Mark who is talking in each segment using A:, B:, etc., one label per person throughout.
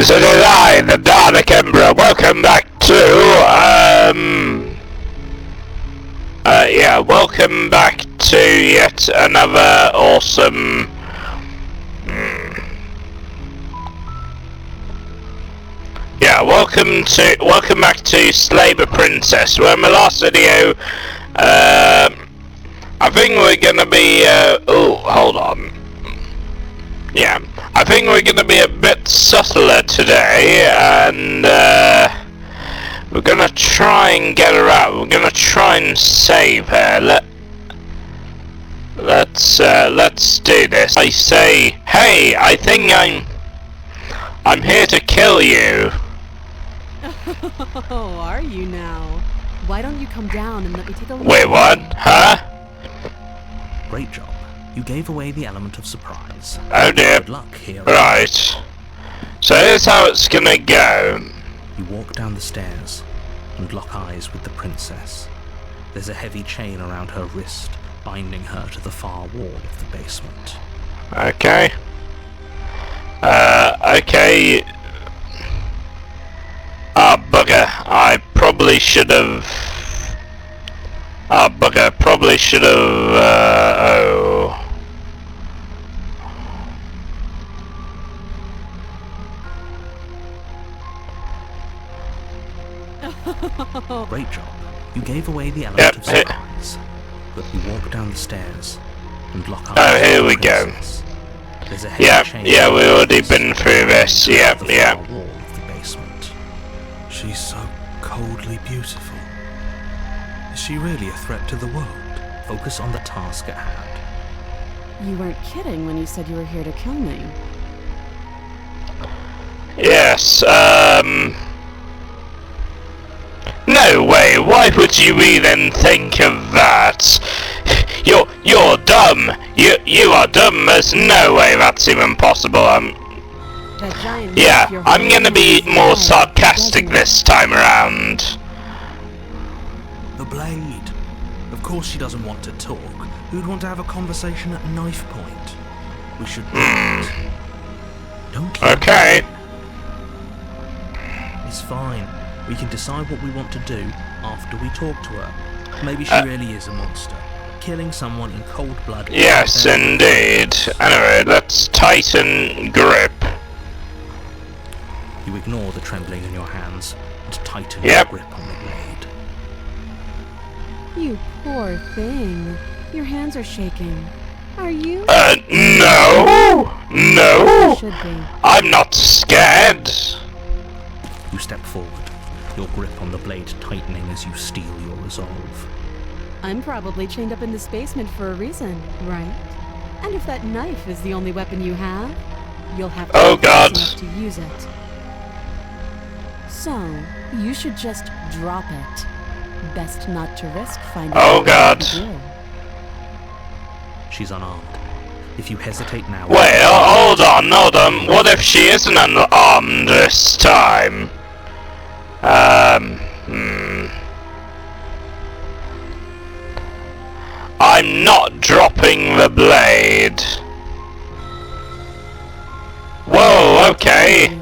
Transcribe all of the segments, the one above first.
A: This is I, the Dalek Emperor. Welcome back to, welcome back to yet another awesome, welcome back to Slay the Princess, where in my last video, I think we're gonna be, hold on. Yeah, I think we're gonna be a bit subtler today, and we're gonna try and get her out. We're gonna try and save her. Let's do this. I say, hey, I think I'm here to kill you.
B: Oh, are you now? Why don't you come down and let me take a look?
A: Wait, what? Huh?
C: Great job. You gave away the element of surprise.
A: Oh dear.
C: Good luck here.
A: Right. So here's how it's gonna go.
C: You walk down the stairs and lock eyes with the princess. There's a heavy chain around her wrist, binding her to the far wall of the basement.
A: Okay. Okay. Ah, bugger. I probably should have... Ah, bugger. Probably should have,
C: Great job. You gave away the element of surprise. But you walk down the stairs and lock eyes.
A: Oh, here we go.
C: There's a heavy chain.
A: Yeah, we've already been through this. Yeah.
C: Wall of the basement.
D: She's so coldly beautiful. Is she really a threat to the world?
C: Focus on the task at hand.
B: You weren't kidding when you said you were here to kill me.
A: Yes, no way, why would you even think of that? You're dumb. You are dumb, there's no way that's even possible. Yeah, I'm gonna be more sarcastic this time around.
D: The blade. Of course she doesn't want to talk. Who'd want to have a conversation at knife point? We should do it. Don't keep
A: Okay.
C: It's fine. We can decide what we want to do after we talk to her. Maybe she really is a monster. Killing someone in cold blood.
A: Yes, indeed. Anyway, let's tighten grip.
C: You ignore the trembling in your hands and tighten
A: Yep.
C: your grip on the blade.
B: You poor thing. Your hands are shaking. Are you?
A: No!
B: You
A: No!
B: should be.
A: I'm not scared.
C: You step forward, your grip on the blade tightening as you steel your resolve.
B: I'm probably chained up in this basement for a reason, right? And if that knife is the only weapon you have, you'll have to
A: Oh,
B: be
A: God.
B: enough to use it. So, you should just drop it. Best not to risk finding
A: Oh,
B: out
A: God.
B: what you do.
C: She's unarmed. If you hesitate now...
A: Wait, hold on. What if she isn't unarmed this time? I'm not dropping the blade. Whoa, okay.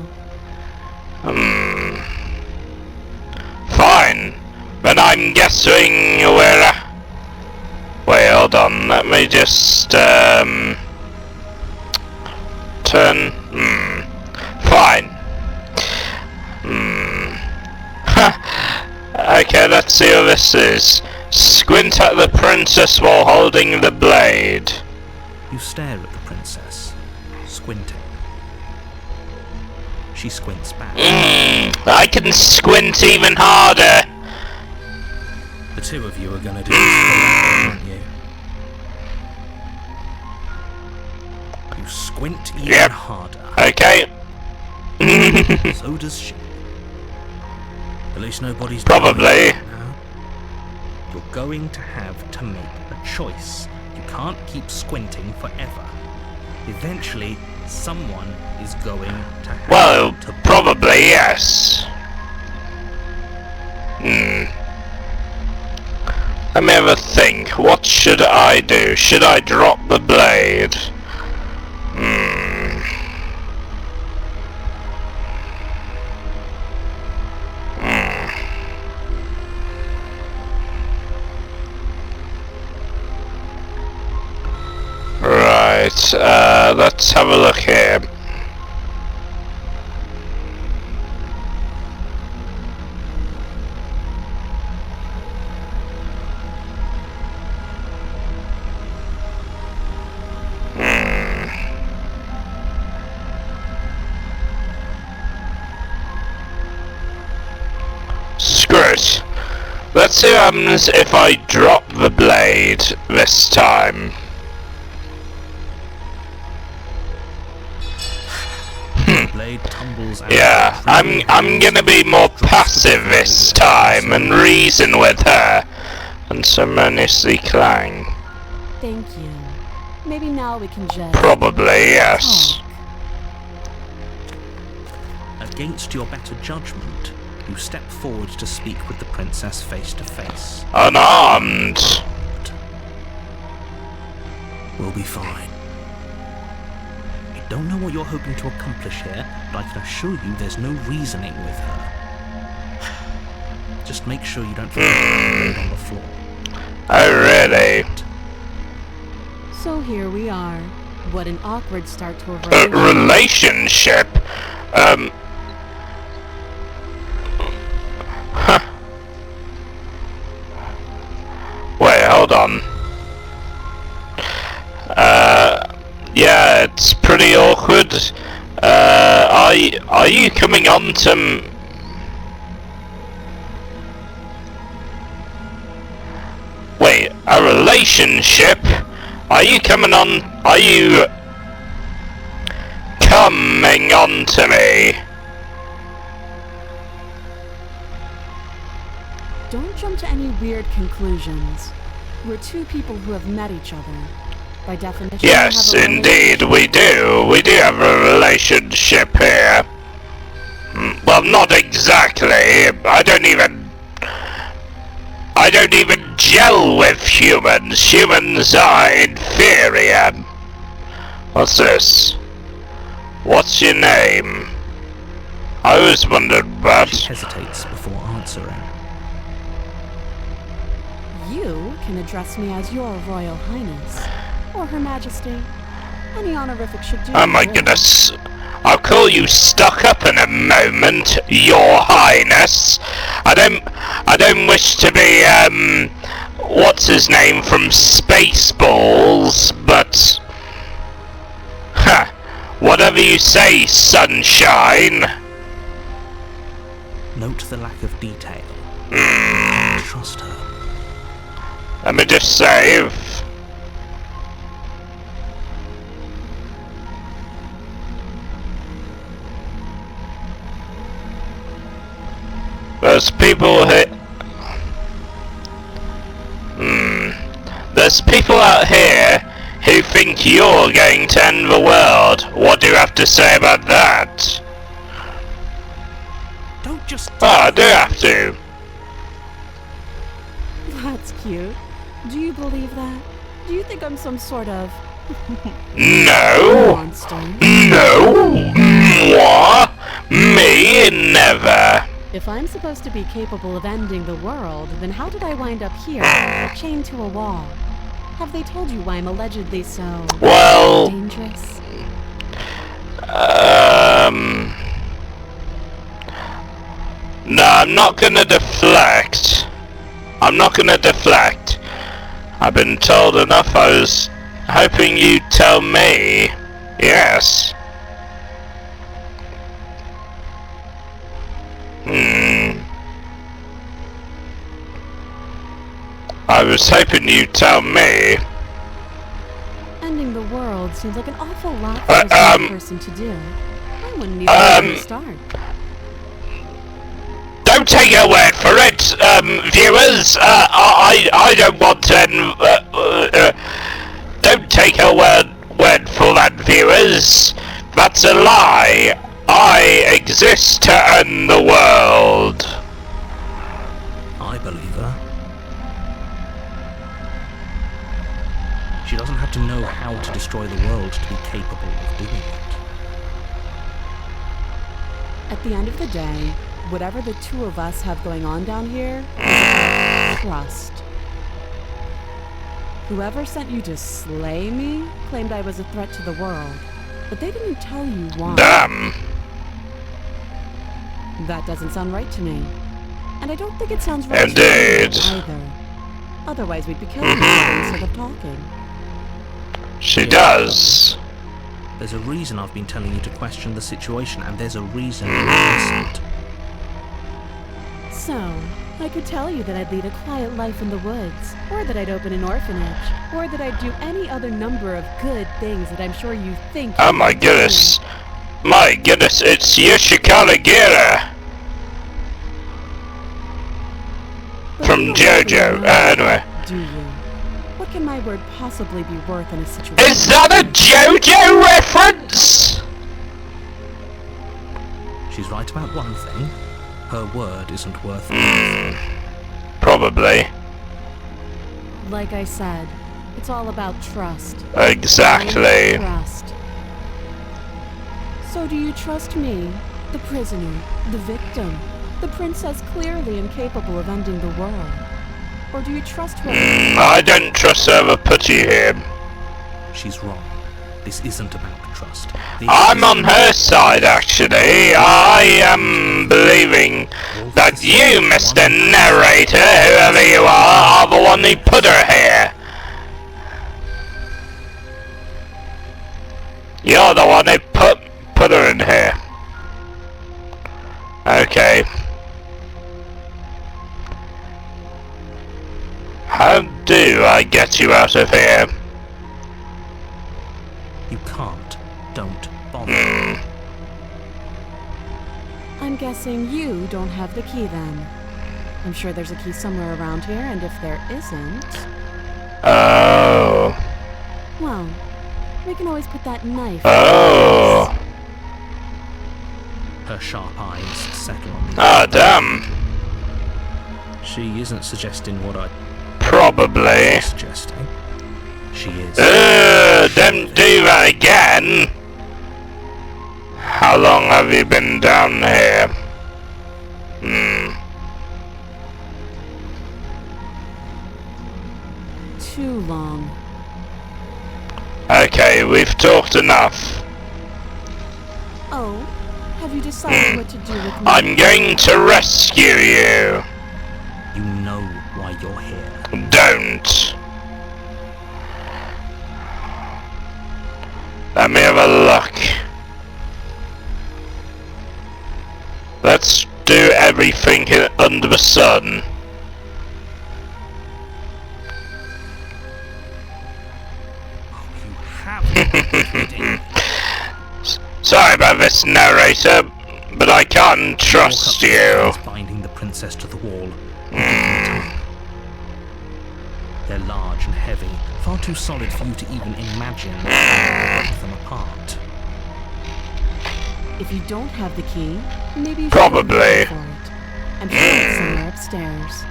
A: Fine. But I'm guessing where... Wait, hold on. Let me just, turn... Fine. Okay, let's see what this is. Squint at the princess while holding the blade.
C: You stare at the princess, squinting. She squints back.
A: I can squint even harder.
C: The two of you are gonna do this together, aren't you? You squint even
A: Yep.
C: harder.
A: Okay.
C: So does she. At least nobody's
A: Probably.
C: doing it now. You're going to have to make a choice. You can't keep squinting forever. Eventually, someone is going to have
A: Well,
C: to...
A: probably yes. Let me have a think. What should I do? Should I drop the blade? let's have a look here. Screw it. Let's see what happens if I drop the blade this time.
C: Blade tumbles out.
A: Yeah, I'm gonna be more passive this time and reason with her, unceremoniously clang.
B: Thank you. Maybe now we can just...
A: Probably, yes.
C: Against your better judgment, you step forward to speak with the princess face to face.
A: Unarmed.
D: We'll be fine.
C: I don't know what you're hoping to accomplish here, but I can assure you there's no reasoning with her. Just make sure you don't forget the blade on the floor.
A: Oh, really?
B: So here we are. What an awkward start to a
A: A relationship? Huh. Wait, hold on. Yeah, it's pretty awkward. Are you coming on to... Wait, a relationship? Are you coming on to me?
B: Don't jump to any weird conclusions. We're two people who have met each other. By definition,
A: Yes,
B: we have a
A: indeed, we do. We do have a relationship here. Well, not exactly. I don't even gel with humans. Humans are inferior. What's this? What's your name? I always wondered about...
C: She hesitates before answering.
B: You can address me as your Royal Highness, or Her Majesty. Any honorific should do.
A: Oh my goodness. I'll call you stuck up in a moment, Your Highness. I don't wish to be, what's his name from Spaceballs, but... Huh. Whatever you say, sunshine.
C: Note the lack of detail. Trust her.
A: Let me just save. There's people here. There's people out here who think you're going to end the world. What do you have to say about that?
C: Don't just...
A: Oh, I do have to.
B: That's cute. Do you believe that? Do you think I'm some sort of
A: No.
B: monster?
A: No. Moi. Me, never.
B: If I'm supposed to be capable of ending the world, then how did I wind up here, chained to a wall? Have they told you why I'm allegedly so...
A: Well...
B: dangerous?
A: No, I'm not gonna deflect. I've been told enough. I was hoping you'd tell me. Yes. I was hoping you'd tell me.
B: Ending the world seems like an awful lot for a smart person to do. I wouldn't even know where to start.
A: Don't take her word for it, viewers. I don't want to. Don't take her word for that, viewers. That's a lie. I exist to end the world.
C: I believe her. She doesn't have to know how to destroy the world to be capable of doing it.
B: At the end of the day, whatever the two of us have going on down here is about trust. Whoever sent you to slay me claimed I was a threat to the world, but they didn't tell you why.
A: Damn.
B: That doesn't sound right to me. And I don't think it sounds right
A: Indeed.
B: to you either. Otherwise we'd be killing each other instead of talking.
A: She does.
C: There's a reason I've been telling you to question the situation, and there's a reason you listened.
B: So, I could tell you that I'd lead a quiet life in the woods, or that I'd open an orphanage, or that I'd do any other number of good things that I'm sure you think.
A: Oh my goodness. My goodness, it's Yoshikara
B: But
A: from
B: you don't really
A: JoJo.
B: know,
A: Anyway.
B: do you? What can my word possibly be worth in a situation?
A: Is that a JoJo reference?
C: She's right about one thing. Her word isn't worth
A: Probably.
B: Like I said, it's all about trust.
A: Exactly.
B: Trust. So do you trust me, the prisoner, the victim, the princess clearly incapable of ending the world? Or do you trust her?
A: I don't trust whoever put you here.
C: She's wrong. This isn't about trust.
A: I'm on her side, actually. I am believing that you, Mr. Narrator, whoever you are the one who put her here. You're the one who put her in here. Okay. How do I get you out of here?
C: You can't. Don't bother.
B: I'm guessing you don't have the key then. I'm sure there's a key somewhere around here, and if there isn't,
A: Oh.
B: well, we can always put that knife.
A: Oh.
C: Her sharp eyes settle on the
A: Ah, damn.
C: She isn't suggesting what I'm
A: Probably.
C: suggesting. She is.
A: Don't do that again. How long have you been down here?
B: Too long.
A: Okay, we've talked enough.
B: Oh, have you decided what to do with me?
A: I'm going to rescue you.
C: You know why you're here.
A: Don't. Let me have a look. Let's do everything under the sun.
C: You have.
A: Sorry about this, narrator, but I can't trust you.
C: Binding the princess to the wall. They're large and heavy, far too solid for you to even imagine break them apart.
B: If you don't have the key, maybe you should
A: Probably.
B: look for it. I'm sure it's somewhere upstairs.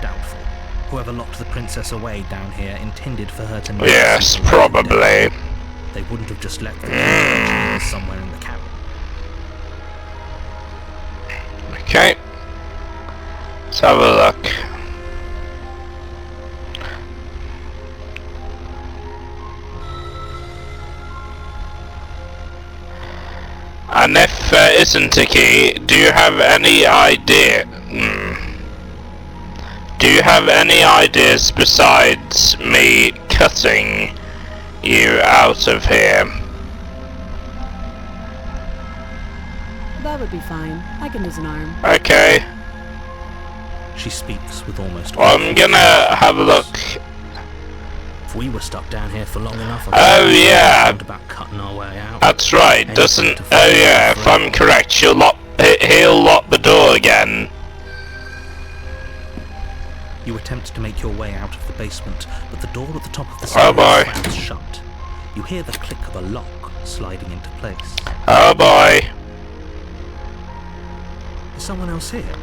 C: Doubtful. Whoever locked the princess away down here intended for her to never
A: Yes,
C: see the light of day.
A: probably.
C: They wouldn't have just left the key somewhere in the cabin.
A: Okay. Let's have a look. And if there isn't a key, do you have any idea? Do you have any ideas besides me cutting you out of here?
B: That would be fine. I can use an arm.
A: Okay.
C: She speaks with almost.
A: Well, I'm gonna have a look.
C: If we were stuck down here for long enough,
A: Oh, yeah.
C: about cutting our way out.
A: That's right, doesn't... Oh yeah, if I'm correct, he'll lock the door again.
C: You attempt to make your way out of the basement, but the door at the top of the
A: Oh,
C: stairs
A: boy.
C: slams shut. You hear the click of a lock sliding into place.
A: Oh boy.
C: Is someone else here?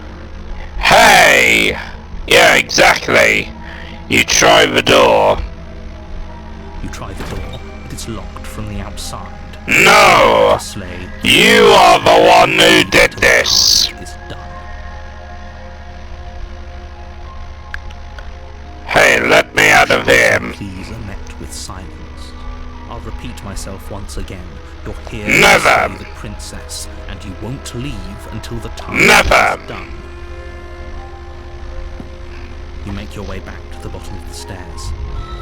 A: Hey! Yeah, exactly. You try the door.
C: You try the door, but it's locked from the outside.
A: No!
C: The slave
A: You are the one who did this.
C: is done.
A: Hey,
C: silenced. I'll repeat myself once again. You're here
A: Never.
C: to save the princess, and you won't leave until the time
A: Never.
C: is done. You make your way back to the bottom of the stairs.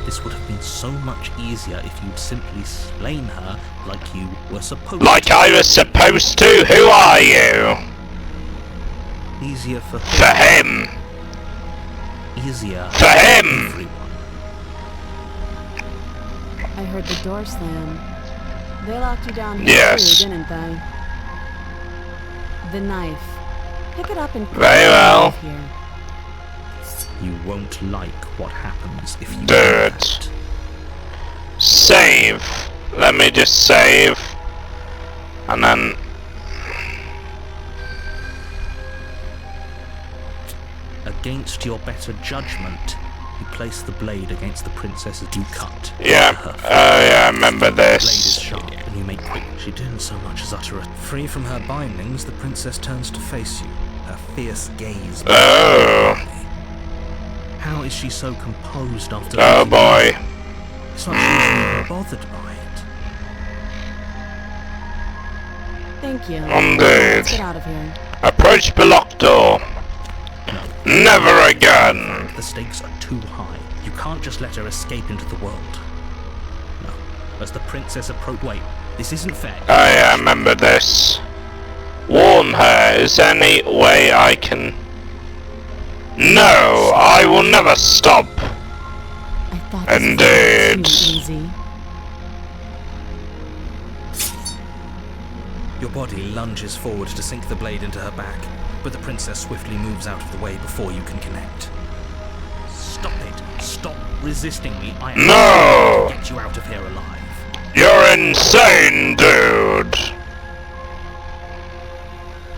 C: This would have been so much easier if you'd simply slain her like you were supposed to.
A: Like I was supposed to? Who are you?
C: Easier for her.
A: For him.
C: Easier
A: For him.
C: everyone.
B: I heard the door slam. They locked you down here
A: Yes.
B: too, didn't they? The knife. Pick it up and put
A: Very
B: it
A: well.
B: out of here.
C: You won't like what happens if you do
A: Dude.
C: that.
A: Save. Let me just save. And then...
C: Against your better judgment, you place the blade against the princess's you cut.
A: Yeah.
C: Her
A: Oh yeah, I remember
C: The blade is
A: this.
C: sharp, and you make quick. She didn't so much as utter a. Free from her bindings, the princess turns to face you, her fierce gaze.
A: Oh.
C: How is she so composed after?
A: Oh
C: losing
A: boy.
C: you? It's like she isn't even bothered by it.
B: Thank you.
A: Indeed.
B: Let's get out of here.
A: Approach the locked door. Never again.
C: The stakes are too high. You can't just let her escape into the world. No. As the princess approaches. Wait, this isn't fair.
A: Oh yeah, I remember this. Warn her. Is there any way I can... No, I will never stop.
B: I thought this
A: Indeed.
B: was too easy.
C: Your body lunges forward to sink the blade into her back, but the princess swiftly moves out of the way before you can connect. Stop it! Stop resisting me! I am
A: No!
C: going to get you out of here alive.
A: You're insane, dude.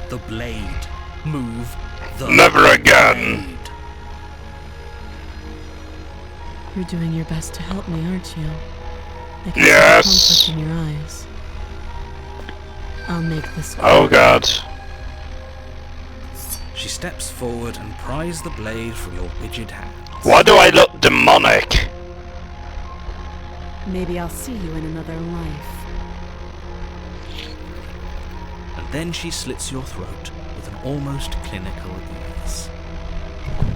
C: The blade. Move the
A: Never again.
C: blade.
B: You're doing your best to help me, aren't you? I can
A: Yes.
B: see the comfort in your eyes. I'll make this quick.
A: Oh god.
C: She steps forward and pries the blade from your rigid hands.
A: Why do I look demonic?
B: Maybe I'll see you in another life.
C: And then she slits your throat with an almost clinical ease.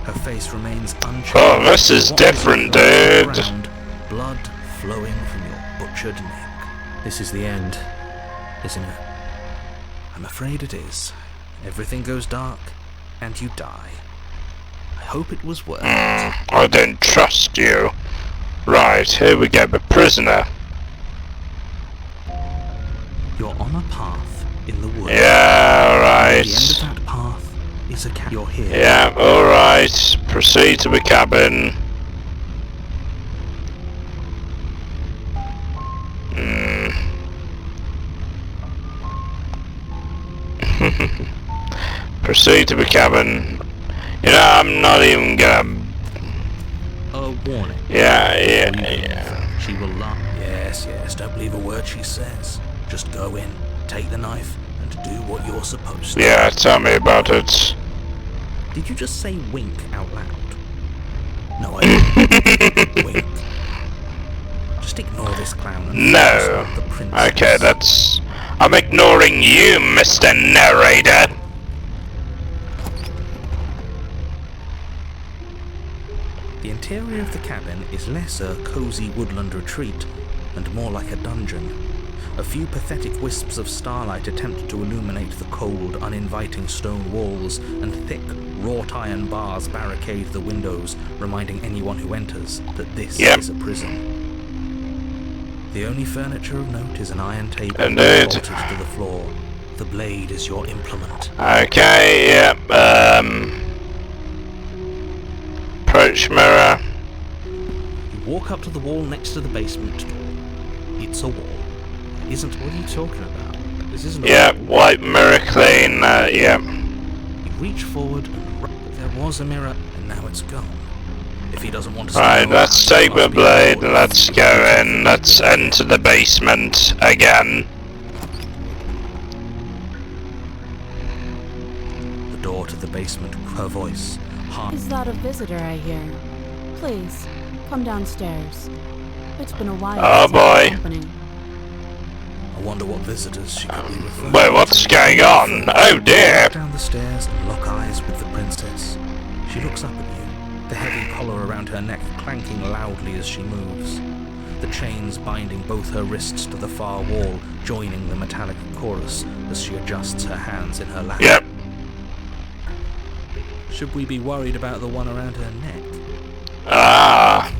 C: Her face remains unchanged.
A: Oh, this is
C: What
A: different,
C: is on the
A: dude.
C: ground, blood flowing from your butchered neck. This is the end, isn't it? I'm afraid it is. Everything goes dark, and you die. I hope it was worth it.
A: I don't trust you. Right, here we go, the prisoner.
C: You're on a path in the woods.
A: Yeah,
C: At the end
A: right.
C: of that path is a cabin. You're here.
A: Yeah, alright. Proceed to the cabin. Proceed to the cabin. You know, I'm not even gonna...
C: A warning.
A: Yeah.
C: She will lie. Yes, don't believe a word she says. Just go in, take the knife, and do what you're supposed to.
A: Yeah, tell me about it.
C: Did you just say wink out loud? No, I didn't. Wink. Just ignore this clown and focus
A: No.
C: on the princess.
A: Okay, that's... I'm ignoring you, Mr. Narrator.
C: The interior of the cabin is less a cozy woodland retreat and more like a dungeon. A few pathetic wisps of starlight attempt to illuminate the cold, uninviting stone walls, and thick, wrought iron bars barricade the windows, reminding anyone who enters that this is a prison. The only furniture of note is an iron table
A: Indeed.
C: bolted to the floor. The blade is your implement.
A: Okay, yep, approach mirror.
C: You walk up to the wall next to the basement door. It's a wall. It isn't. What are you talking about? This isn't.
A: Yep, white mirror clean, yep.
C: You reach forward and there was a mirror, and now it's gone. If he doesn't want to see
A: Right,
C: you
A: let's
C: around,
A: take
C: it
A: the
C: must be
A: blade,
C: important.
A: let's go in, let's enter the basement again.
C: The door to the basement, her voice, hard.
B: Is that a visitor I hear? Please, come downstairs. It's been a while
A: Oh,
B: since I've
A: boy.
B: been company.
C: I wonder what visitors she could be referring
A: Wait,
C: to.
A: what's going on? Oh dear.
C: Down the stairs and lock eyes with the princess. She looks up at you, the heavy collar around her neck clanking loudly as she moves. The chains binding both her wrists to the far wall, joining the metallic chorus as she adjusts her hands in her lap.
A: Yep.
C: Should we be worried about the one around her neck?
A: Ah.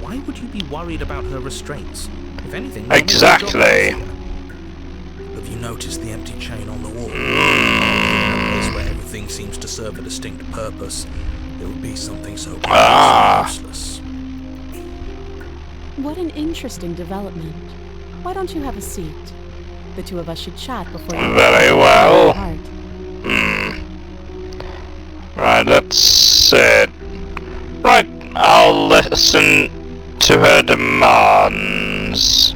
C: Why would you be worried about her restraints? If anything, they'll make your job
A: Exactly.
C: easier. Have you noticed the empty chain on the wall? In a place where everything seems to serve a distinct purpose, it would be something so useless.
B: What an interesting development. Why don't you have a seat? The two of us should chat before you...
A: Very well.
B: Apart.
A: Right, that's it. Right, I'll listen to her demands.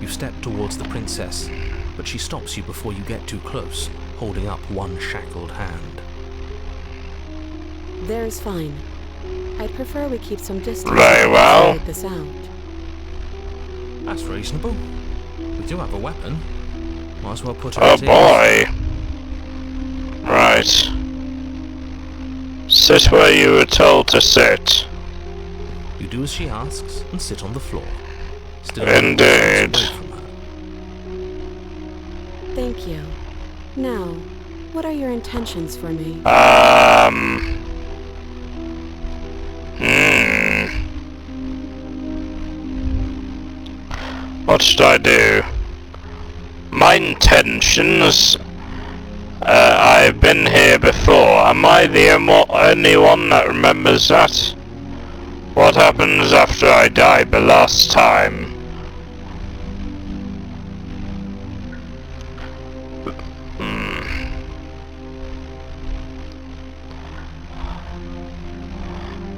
D: You step towards the princess, but she stops you before you get too close, holding up one shackled hand.
B: There's fine. I'd prefer we keep some distance
A: Very well.
B: to work this out.
D: That's reasonable. We do have a weapon. Might as well put her
A: Oh
D: at ease.
A: boy. Right. Sit where you were told to sit.
D: You do as she asks and sit on the floor. Still
A: Indeed.
D: away from her.
B: Thank you. Now, what are your intentions for me?
A: What should I do? My intentions? I've been here before. Am I the only one that remembers that? What happens after I die the last time?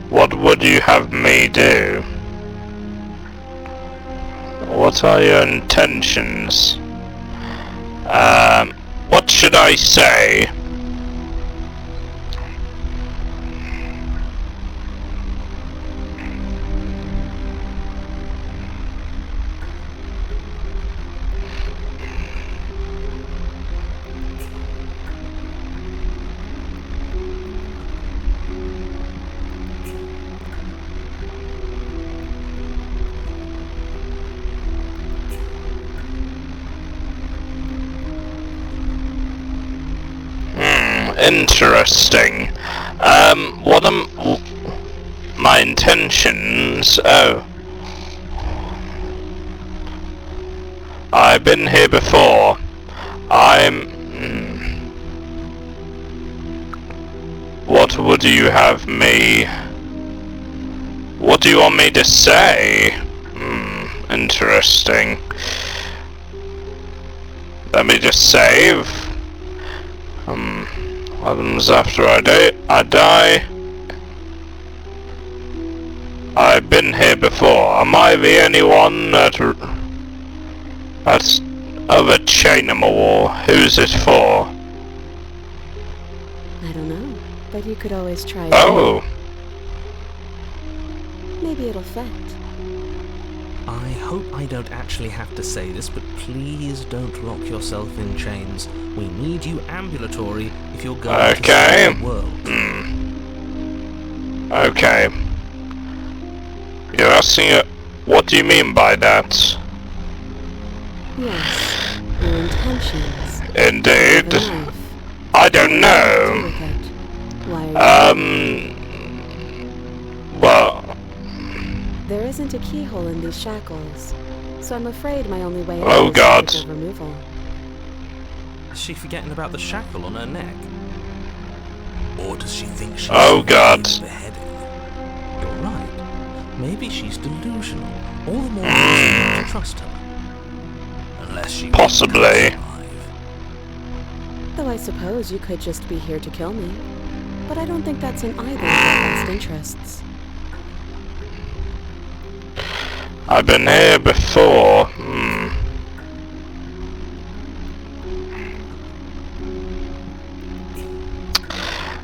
A: What would you have me do? What are your intentions? What should I say? Interesting. What am my intentions? Oh. I've been here before. What would you have me... What do you want me to say? Interesting. Let me just save. What happens after I die? I've been here before. Am I the only one that's of a chain on the wall? Who's it for?
B: I don't know, but you could always try
A: Oh,
B: again. Maybe it'll fit.
D: I hope I don't actually have to say this, but please don't lock yourself in chains. We need you ambulatory if you're going to
A: Okay.
D: save the world.
A: okay. You're asking, what do you mean by that?
B: Yes, your intentions.
A: Indeed.
B: The knife.
A: I don't
B: What do
A: know.
B: with it? Why are you...
A: Well,
B: There isn't a keyhole in these shackles, so I'm afraid my only way out
A: Oh,
B: is
A: God.
B: surgical removal.
D: Is she forgetting about the shackle on her neck?
C: Or does she think she's
A: Oh, God.
C: beheading?
D: You're right. Maybe she's delusional. All the more reason not to trust her.
C: Unless she
A: Possibly.
C: really comes alive.
B: Though I suppose you could just be here to kill me. But I don't think that's in either of your best interests.
A: I've been here before.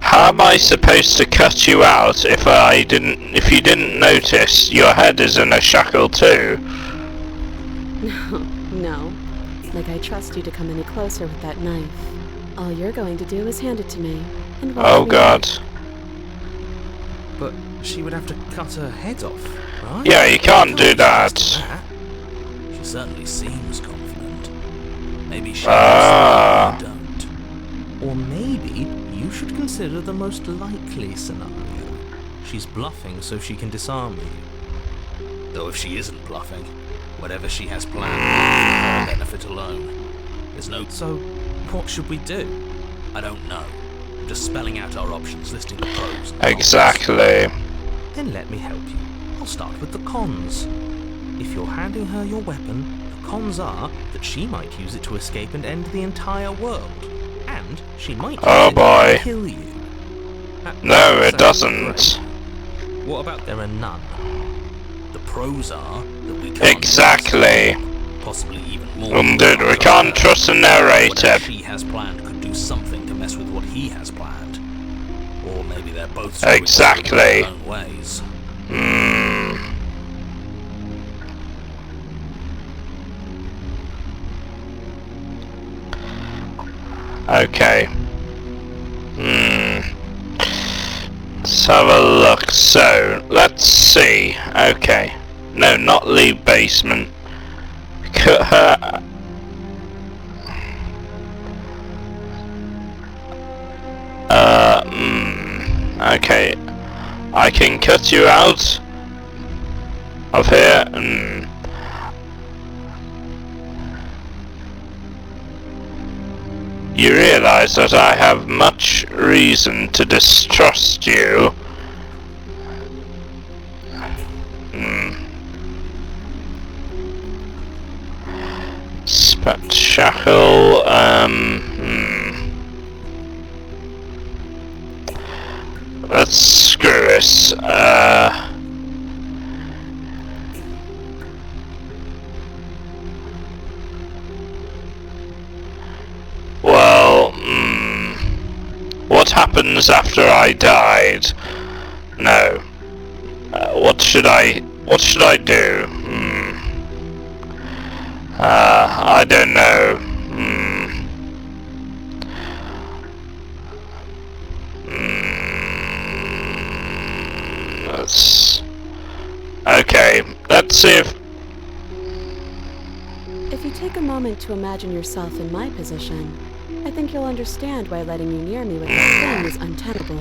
A: How am I supposed to cut you out if you didn't notice your head is in a shackle too?
B: No. Like I trust you to come any closer with that knife. All you're going to do is hand it to me. And watch
A: Oh
B: me
A: god.
C: But she would have to cut her head off, right?
A: Yeah, you can't do that.
D: She certainly seems confident. Maybe she
A: Ah.
D: knows something you don't.
C: Or maybe you should consider the most likely scenario. She's bluffing so she can disarm you.
D: Though if she isn't bluffing, whatever she has planned will be for her benefit alone. There's no...
C: So, what should we do?
D: I don't know. I'm just spelling out our options, listing the pros and cons.
A: Exactly.
C: Then let me help you. I'll start with the cons. If you're handing her your weapon, the cons are that she might use it to escape and end the entire world. And she might
A: Oh
C: use it
A: boy.
C: to kill you.
A: No, it
C: Sounds
A: doesn't.
C: great. What about there are none?
D: The pros are that we can't...
A: Exactly.
D: Possibly even more.
A: Indeed, we can't trust the narrator.
D: Whatever she has planned could do something to mess with what he has planned. Or maybe they're both screwing
A: Exactly.
D: their own ways.
A: Hmm. Okay. Let's have a look. So, let's see. Okay. No, not leave basement. Cut her. Okay. I can cut you out of here. You realize that I have much reason to distrust you. Shackle, let's screw this. Well, what happens after I died? No. What should I do? I don't know. Okay, let's see if...
B: If you take a moment to imagine yourself in my position, I think you'll understand why letting you near me with that thing is untenable.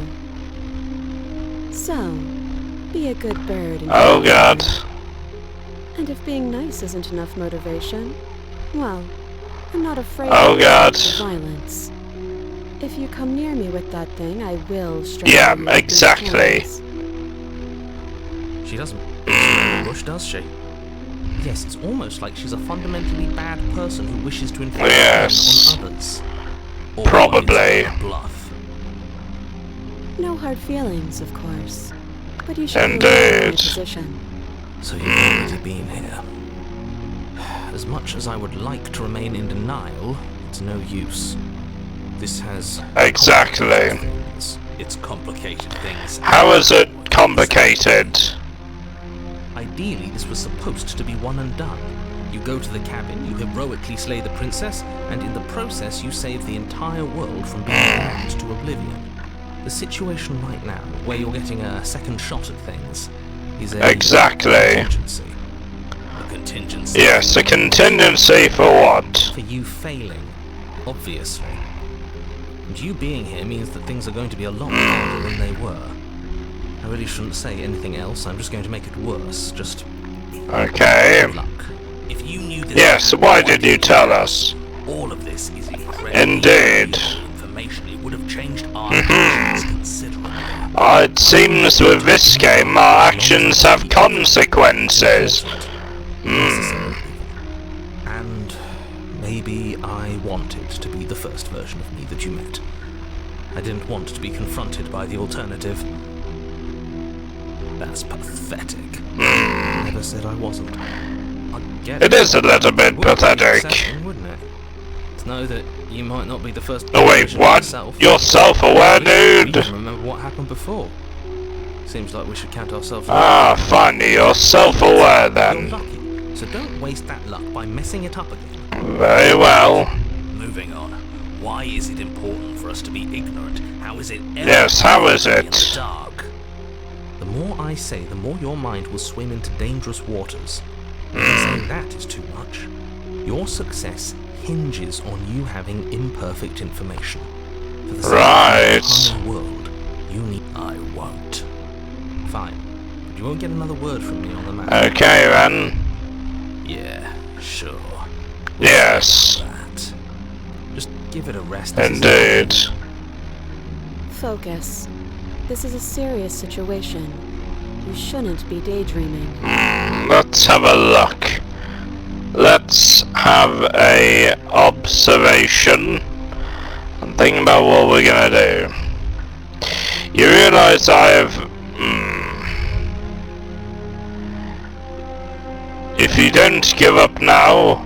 B: So, be a good bird and...
A: Oh god.
B: And if being nice isn't enough motivation, well, I'm not afraid
A: Oh god.
B: of violence. If you come near me with that thing, I will strike
A: Yeah,
B: you with these
A: exactly.
B: hands.
C: She doesn't around the bush, does she? Yes, it's almost like she's a fundamentally bad person who wishes to inflict
A: Yes.
C: pain on others.
D: Or
A: Probably.
D: it's a bluff.
B: No hard feelings, of course. But you should
A: Indeed.
B: realize my position.
C: So you've already been here. As much as I would like to remain in denial, it's no use. This has...
A: Exactly.
C: complicated things.
D: It's complicated things.
A: How is it complicated?
C: Ideally, this was supposed to be one and done. You go to the cabin, you heroically slay the princess, and in the process you save the entire world from being burned to oblivion. The situation right now, where you're getting a second shot at things, is a
A: Exactly.
C: contingency.
D: A contingency.
A: Yes, a contingency for what?
C: For you failing, obviously. And you being here means that things are going to be a lot harder than they were. I really shouldn't say anything else, I'm just going to make it worse. Just
A: Okay.
C: luck.
D: If you knew this...
A: Yes, why did you tell us?
D: All of this is incredible.
A: Indeed.
D: Information. It would have changed our actions considerably.
A: It seems with this game our actions have consequences.
C: And maybe I wanted to be the first version of me that you met. I didn't want to be confronted by the alternative. That's pathetic. I never said I wasn't. I get
A: It is a little bit
C: Would be
A: pathetic.
C: upsetting, wouldn't it?
D: To know that you might not be the first
A: Oh wait,
D: version of
A: what?
D: yourself.
A: You're self-aware,
D: We
A: dude?
D: can remember what happened before. Seems like we should count ourselves
A: Ah, funny, you're self-aware
D: You're
A: then.
D: lucky, so don't waste that luck by messing it up again.
A: Very well.
D: Moving on. Why is it important for us to be ignorant? How is it ever
A: Yes, how is
D: to be in
A: it?
D: the dark? The more I say, the more your mind will swim into dangerous waters. Saying that is too much. Your success hinges on you having imperfect information. For the sake
A: Right.
D: of the entire world, you need. I won't. Fine, but you won't get another word from me on the matter.
A: Okay then.
D: Yeah, sure.
A: Yes,
D: That. Just give it a rest.
A: indeed.
B: Focus. This is a serious situation. You shouldn't be daydreaming.
A: Let's have a look. Let's have a observation and think about what we're gonna do. You realise if you don't give up now,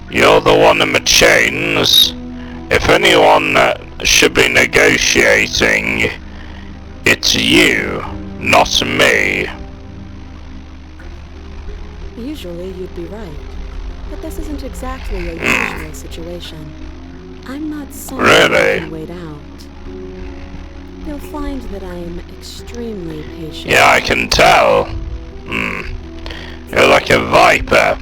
A: you're the one in the chains. If anyone should be negotiating, it's you, not me.
B: Usually you'd be right, but this isn't exactly a usual situation. I'm not someone
A: Really?
B: you can wait out. You'll find that I am extremely patient.
A: Yeah, I can tell. You're like a viper.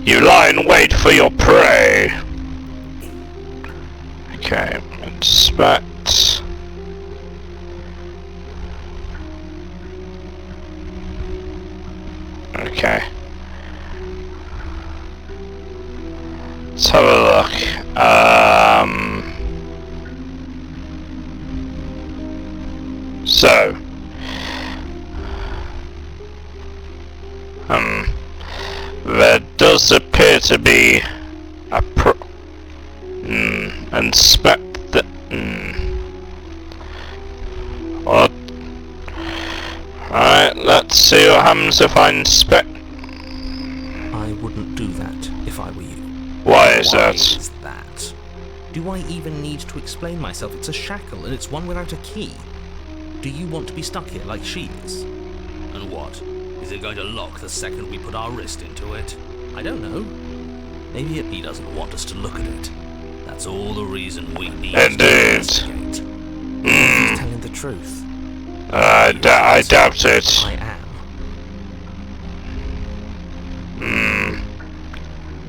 A: You lie in wait for your prey. Okay, inspect. Okay. Let's have a look. So. There does appear to be a inspect the what? Alright, let's see what happens if I inspect.
D: I wouldn't do that if I were you.
A: Why is
D: Why
A: that?
D: is that? Do I even need to explain myself? It's a shackle, and it's one without a key. Do you want to be stuck here like she is? And what? Is it going to lock the second we put our wrist into it? I don't know. Maybe he doesn't want us to look at it. That's all the reason we need to
A: Indeed.
D: investigate. He's telling the truth.
A: I doubt it.
D: I am.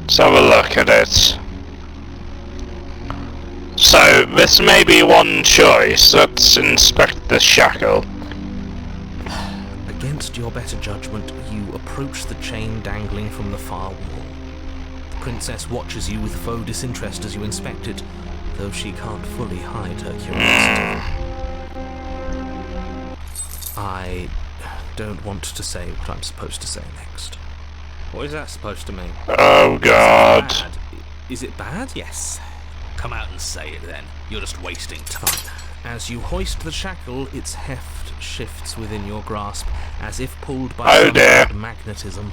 A: Let's have a look at it. So, this may be one choice. Let's inspect the shackle.
D: Against your better judgment, you approach the chain dangling from the far wall. The princess watches you with faux disinterest as you inspect it, though she can't fully hide her curiosity. I don't want to say what I'm supposed to say next. What is that supposed to mean?
A: Oh god.
D: Bad. Is it bad? Yes. Come out and say it then. You're just wasting time. As you hoist the shackle, its heft shifts within your grasp, as if pulled by
A: Oh
D: some
A: dear.
D: odd magnetism.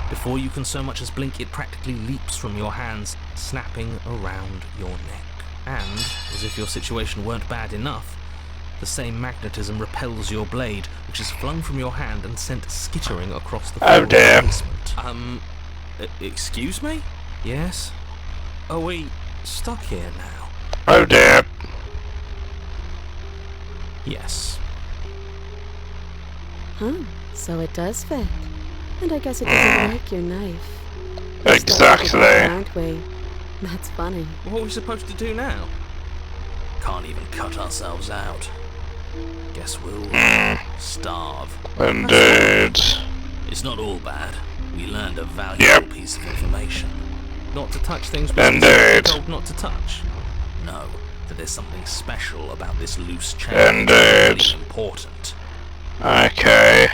D: Before you can so much as blink, it practically leaps from your hands, snapping around your neck. And, as if your situation weren't bad enough, the same magnetism repels your blade, which is flung from your hand and sent skittering across the floor
A: Oh
D: of the
A: dear.
D: basement. Excuse me? Yes? Are we stuck here now?
A: Oh dear.
D: Yes.
B: Huh, so it does fit. And I guess it doesn't like your knife.
A: Exactly.
B: Aren't we? That's funny.
D: What are we supposed to do now? Can't even cut ourselves out. Guess we'll starve.
A: Indeed.
D: It's not all bad. We learned a valuable piece of information. Not to touch things we're
A: Indeed.
D: told not to touch. No, that there's something special about this loose chain.
A: Indeed.
D: It's really important.
A: Okay.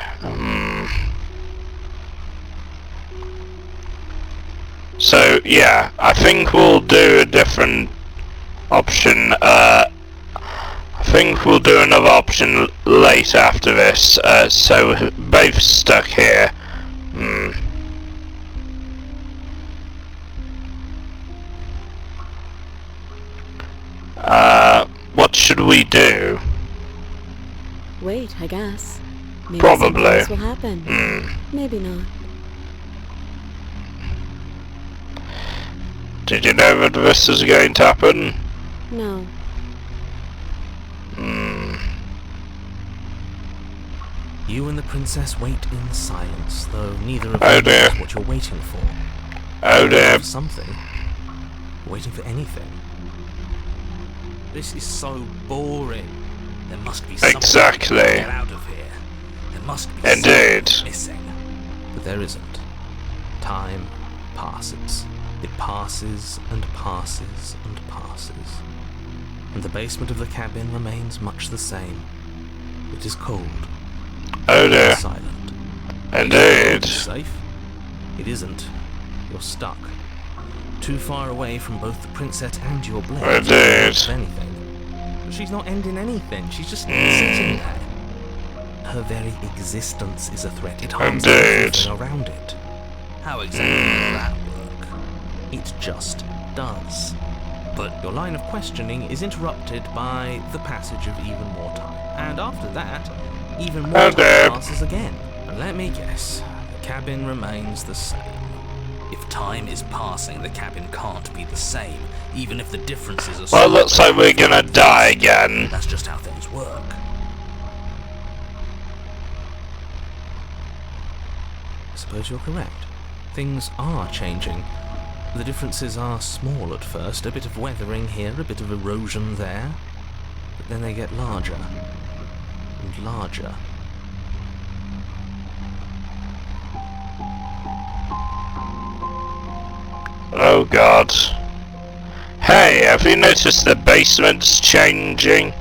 A: So yeah, I think we'll do a different option. I think we'll do another option late after this. So we're both stuck here. should we do?
B: Wait, I guess. Maybe
A: Probably.
B: something else will happen.
A: Hmm.
B: Maybe not.
A: Did you know that this is going to happen?
B: No.
A: Hmm.
C: You and the princess wait in silence, though neither of
A: Oh
C: you
A: dear.
C: knows what you're waiting for.
A: Oh
C: You're
A: dear.
C: waiting for something. Waiting for anything.
D: This is so boring. There must be something
A: Exactly.
D: to get out of here. There must be
A: Indeed.
D: something missing.
C: But there isn't. Time passes. It passes and passes and passes. And the basement of the cabin remains much the same. It is cold.
A: Oh dear.
C: Silent.
A: Indeed.
C: It's safe? It isn't. You're stuck. Too far away from both the princess and your blade.
A: Indeed.
C: To end anything. But she's not ending anything. She's just sitting there. Her very existence is a threat. It harms
A: Indeed.
C: everything around it.
D: How exactly does that work?
C: It just does. But your line of questioning is interrupted by the passage of even more time. And after that, even more
A: Oh
C: time
A: dear.
C: passes again. And let me guess, the cabin remains the same.
D: If time is passing, the cabin can't be the same, even if the differences are
A: Well,
D: small.
A: looks like we're gonna die again.
D: That's just how things work.
C: I suppose you're correct. Things are changing. The differences are small at first, a bit of weathering here, a bit of erosion there. But then they get larger and larger.
A: Oh god. Hey, have you noticed the basement's changing?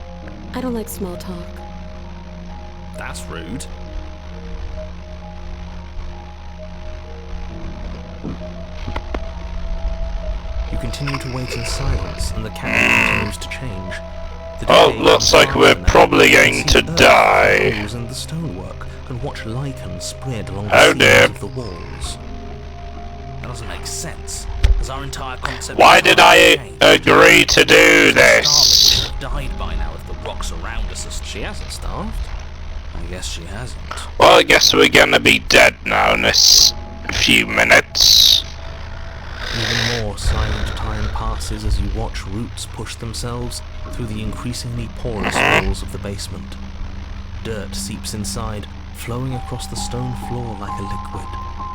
B: I don't like small talk.
D: That's rude.
C: You continue to wait in silence, and the cabin continues to change. The
A: Oh,
C: decay
A: looks
C: comes
A: like we're
C: faster now.
A: probably
C: You can
A: going
C: see
A: to
C: earth
A: die.
C: holes in the stonework, and watch lichen spread along the
A: Oh,
C: seams
A: dear.
C: of the walls.
D: That doesn't make sense, because our entire concept
A: Why
D: of
A: did
D: time
A: I
D: has changed.
A: agree to do
D: Starved
A: this?
D: would have died by now if the rocks around us are
C: She hasn't starved.
D: I guess she hasn't.
A: Well, I guess we're gonna be dead now in this few minutes.
C: Even more silent time passes as you watch roots push themselves through the increasingly porous walls of the basement. Dirt seeps inside, flowing across the stone floor like a liquid,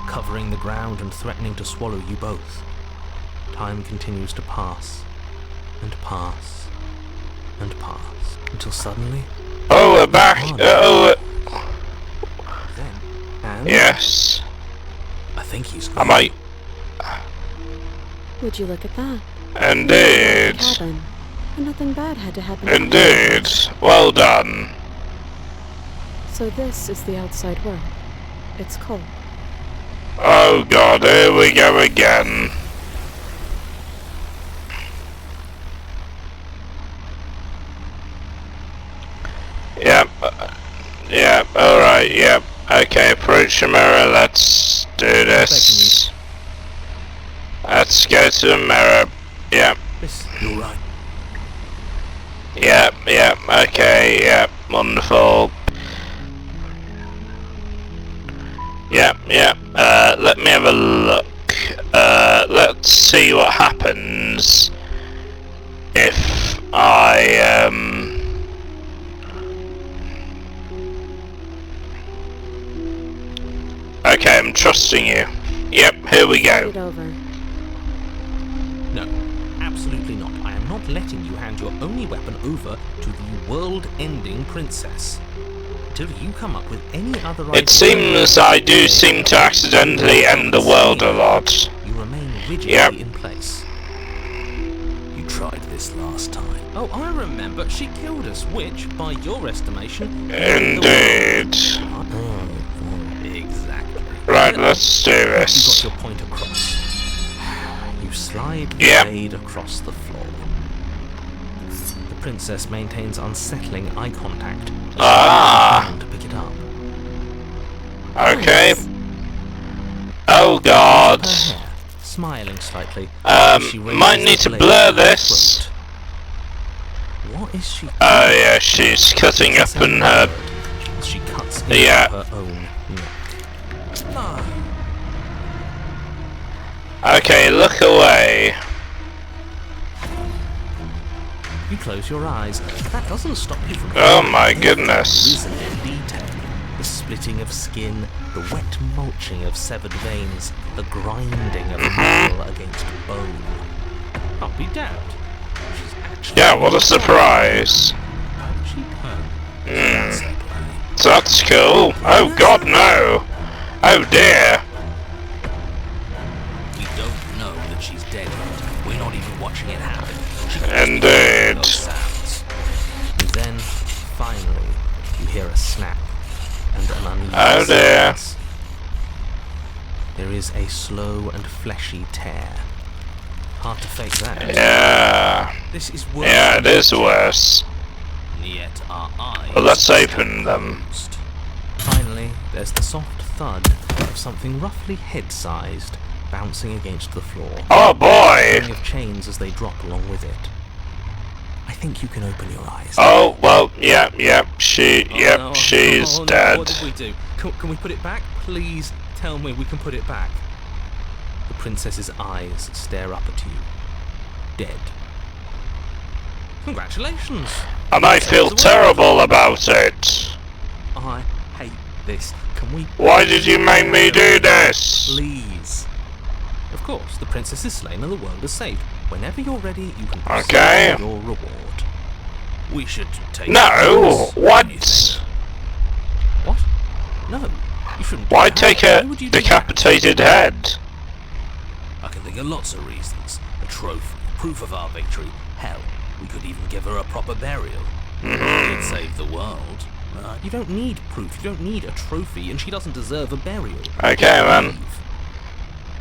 C: covering the ground and threatening to swallow you both. Time continues to pass, and pass, and pass, until suddenly,
A: Oh, we're back. Oh,
C: then, and
A: yes.
D: I think he's
A: I
D: gone.
A: might.
B: Would you look at that?
A: Indeed.
B: Cabin. And nothing bad had to happen.
A: Indeed. Well done.
B: So this is the outside world. It's cold.
A: Oh god, here we go again. Yep. Yep, alright, yep. Okay, approach the mirror, let's do this. Let's go to the mirror. Yep,
D: You're right.
A: yep, yep, okay, yep, wonderful. Yep, yep, let me have a look. Let's see what happens if I, Okay, I'm trusting you. Yep, here we
B: Hand
A: go.
B: it over.
C: no, absolutely not. I am not letting you hand your only weapon over to the world-ending princess. Until you come up with any other idea.
A: It seems I do seem to accidentally end the world a lot.
C: You remain rigidly
A: Yep.
C: in place.
D: You tried this last time.
C: Oh, I remember. She killed us, which, by your estimation, ended the
A: Indeed.
C: world.
D: Exactly.
A: Right, let's do
C: You got
A: this.
C: your point across. You slide the
A: Yep.
C: blade across the floor. The princess maintains unsettling eye contact.
A: Ah.
C: To pick it up.
A: Okay. Oh god.
C: Her hair, smiling slightly. as she raises
A: Might
C: the
A: need to
C: blade
A: blur
C: to her
A: this.
C: throat.
D: What is she?
A: Oh yeah, she's cutting up in her.
D: She cuts
A: Yeah.
D: into her own neck. Ah,
A: Okay, look away.
D: you close your eyes. That doesn't stop you from.
A: Oh my
D: every
A: goodness.
D: grisly detail. The splitting of skin, the wet mulching of severed veins, the grinding of metal against bone. I'll be damned. She's actually.
A: Yeah, what a surprise.
D: She That's her play.
A: That's cool. Oh god, no. Oh dear.
D: We don't know that she's dead yet. We're not even watching it happen. She
A: Indeed.
D: those sounds. And then, finally, you hear a snap and an uneasy
A: Oh dear.
D: silence. There is a slow and fleshy tear. Hard to fake that.
A: Yeah.
D: This is worse.
A: Yeah, it is worse.
D: And yet our eyes.
A: Well, let's open them.
D: closed. Finally, there's the soft thud of something roughly head-sized bouncing against the floor.
A: Oh boy.
D: Ring of chains as they drop along with it. I think you can open your eyes.
A: Oh, well, yep, she's
D: No,
A: dead.
D: what did we do? Can we put it back? Please tell me we can put it back. The princess's eyes stare up at you. Dead. Congratulations.
A: And I feel terrible about it.
D: I hate this. Can we...
A: Why did you make me do this?
D: Please. Of course, the princess is slain and the world is saved. Whenever you're ready, you can proceed
A: Okay.
D: with your reward. We should take...
A: No, what?
D: What? No, you shouldn't do
A: Why
D: that.
A: take
D: Why
A: a
D: would you do that?
A: decapitated head?
D: I can think of lots of reasons. A trophy, proof of our victory. Hell, we could even give her a proper burial. It'd save the world. You don't need proof, you don't need a trophy, and she doesn't deserve a burial.
A: Okay, then.
D: Leave.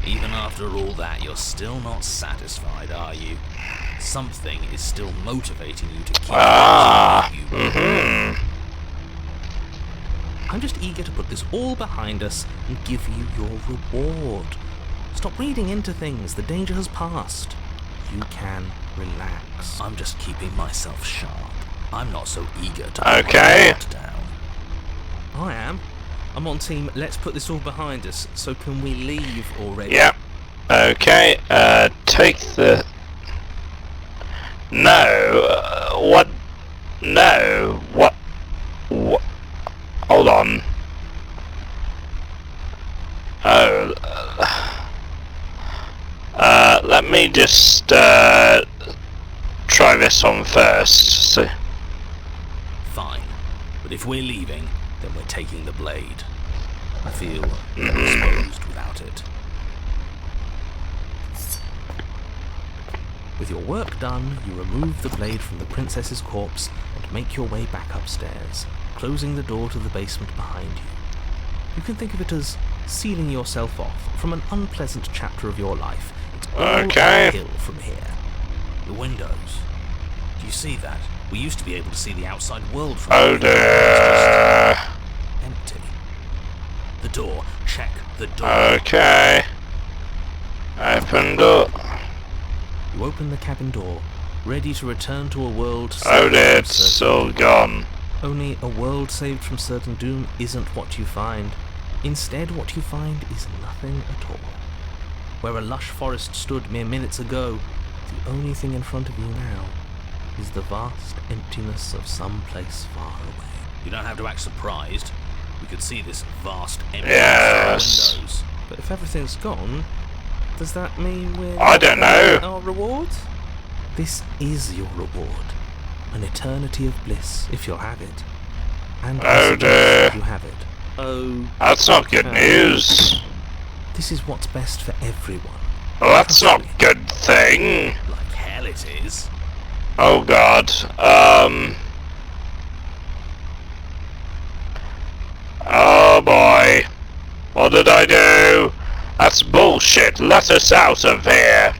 D: Even after all that, you're still not satisfied, are you? Something is still motivating you to keep you. I'm just eager to put this all behind us and give you your reward. Stop reading into things. The danger has passed. You can relax. I'm just keeping myself sharp. I'm not so eager to put
A: Okay.
D: my guard down. I am. I'm on team, let's put this all behind us. So can we leave already?
A: Yep. Okay, take the... No, what? No, what? Hold on. Oh, let me just, try this on first, so...
D: Fine. But if we're leaving, then we're taking the blade. I feel exposed without it. With your work done, you remove the blade from the princess's corpse and make your way back upstairs, closing the door to the basement behind you. You can think of it as sealing yourself off from an unpleasant chapter of your life. It's all
A: Okay.
D: uphill from here. The windows. Do you see that? We used to be able to see the outside world from
A: Oh
D: here.
A: dear.
D: Empty. The door. Check the door.
A: Okay. Opened up.
D: You open the cabin door, ready to return to a world
A: Oh dear,
D: from
A: it's
D: certain
A: all
D: doom.
A: gone.
D: Only a world saved from certain doom isn't what you find. Instead, what you find is nothing at all. Where a lush forest stood mere minutes ago, the only thing in front of you now is the vast emptiness of some place far away. You don't have to act surprised. We could see this vast emptiness
A: Yes.
D: through windows. But if everything's gone, does that mean we're
A: I don't know.
D: our reward? This is your reward. An eternity of bliss, if you'll have it. And
A: Oh dear.
D: if you have it. Oh,
A: That's not good news.
D: this is what's best for everyone.
A: Well, that's not a good thing.
D: Like hell it is.
A: Oh god. Oh boy. What did I do? That's bullshit. Let us out of here.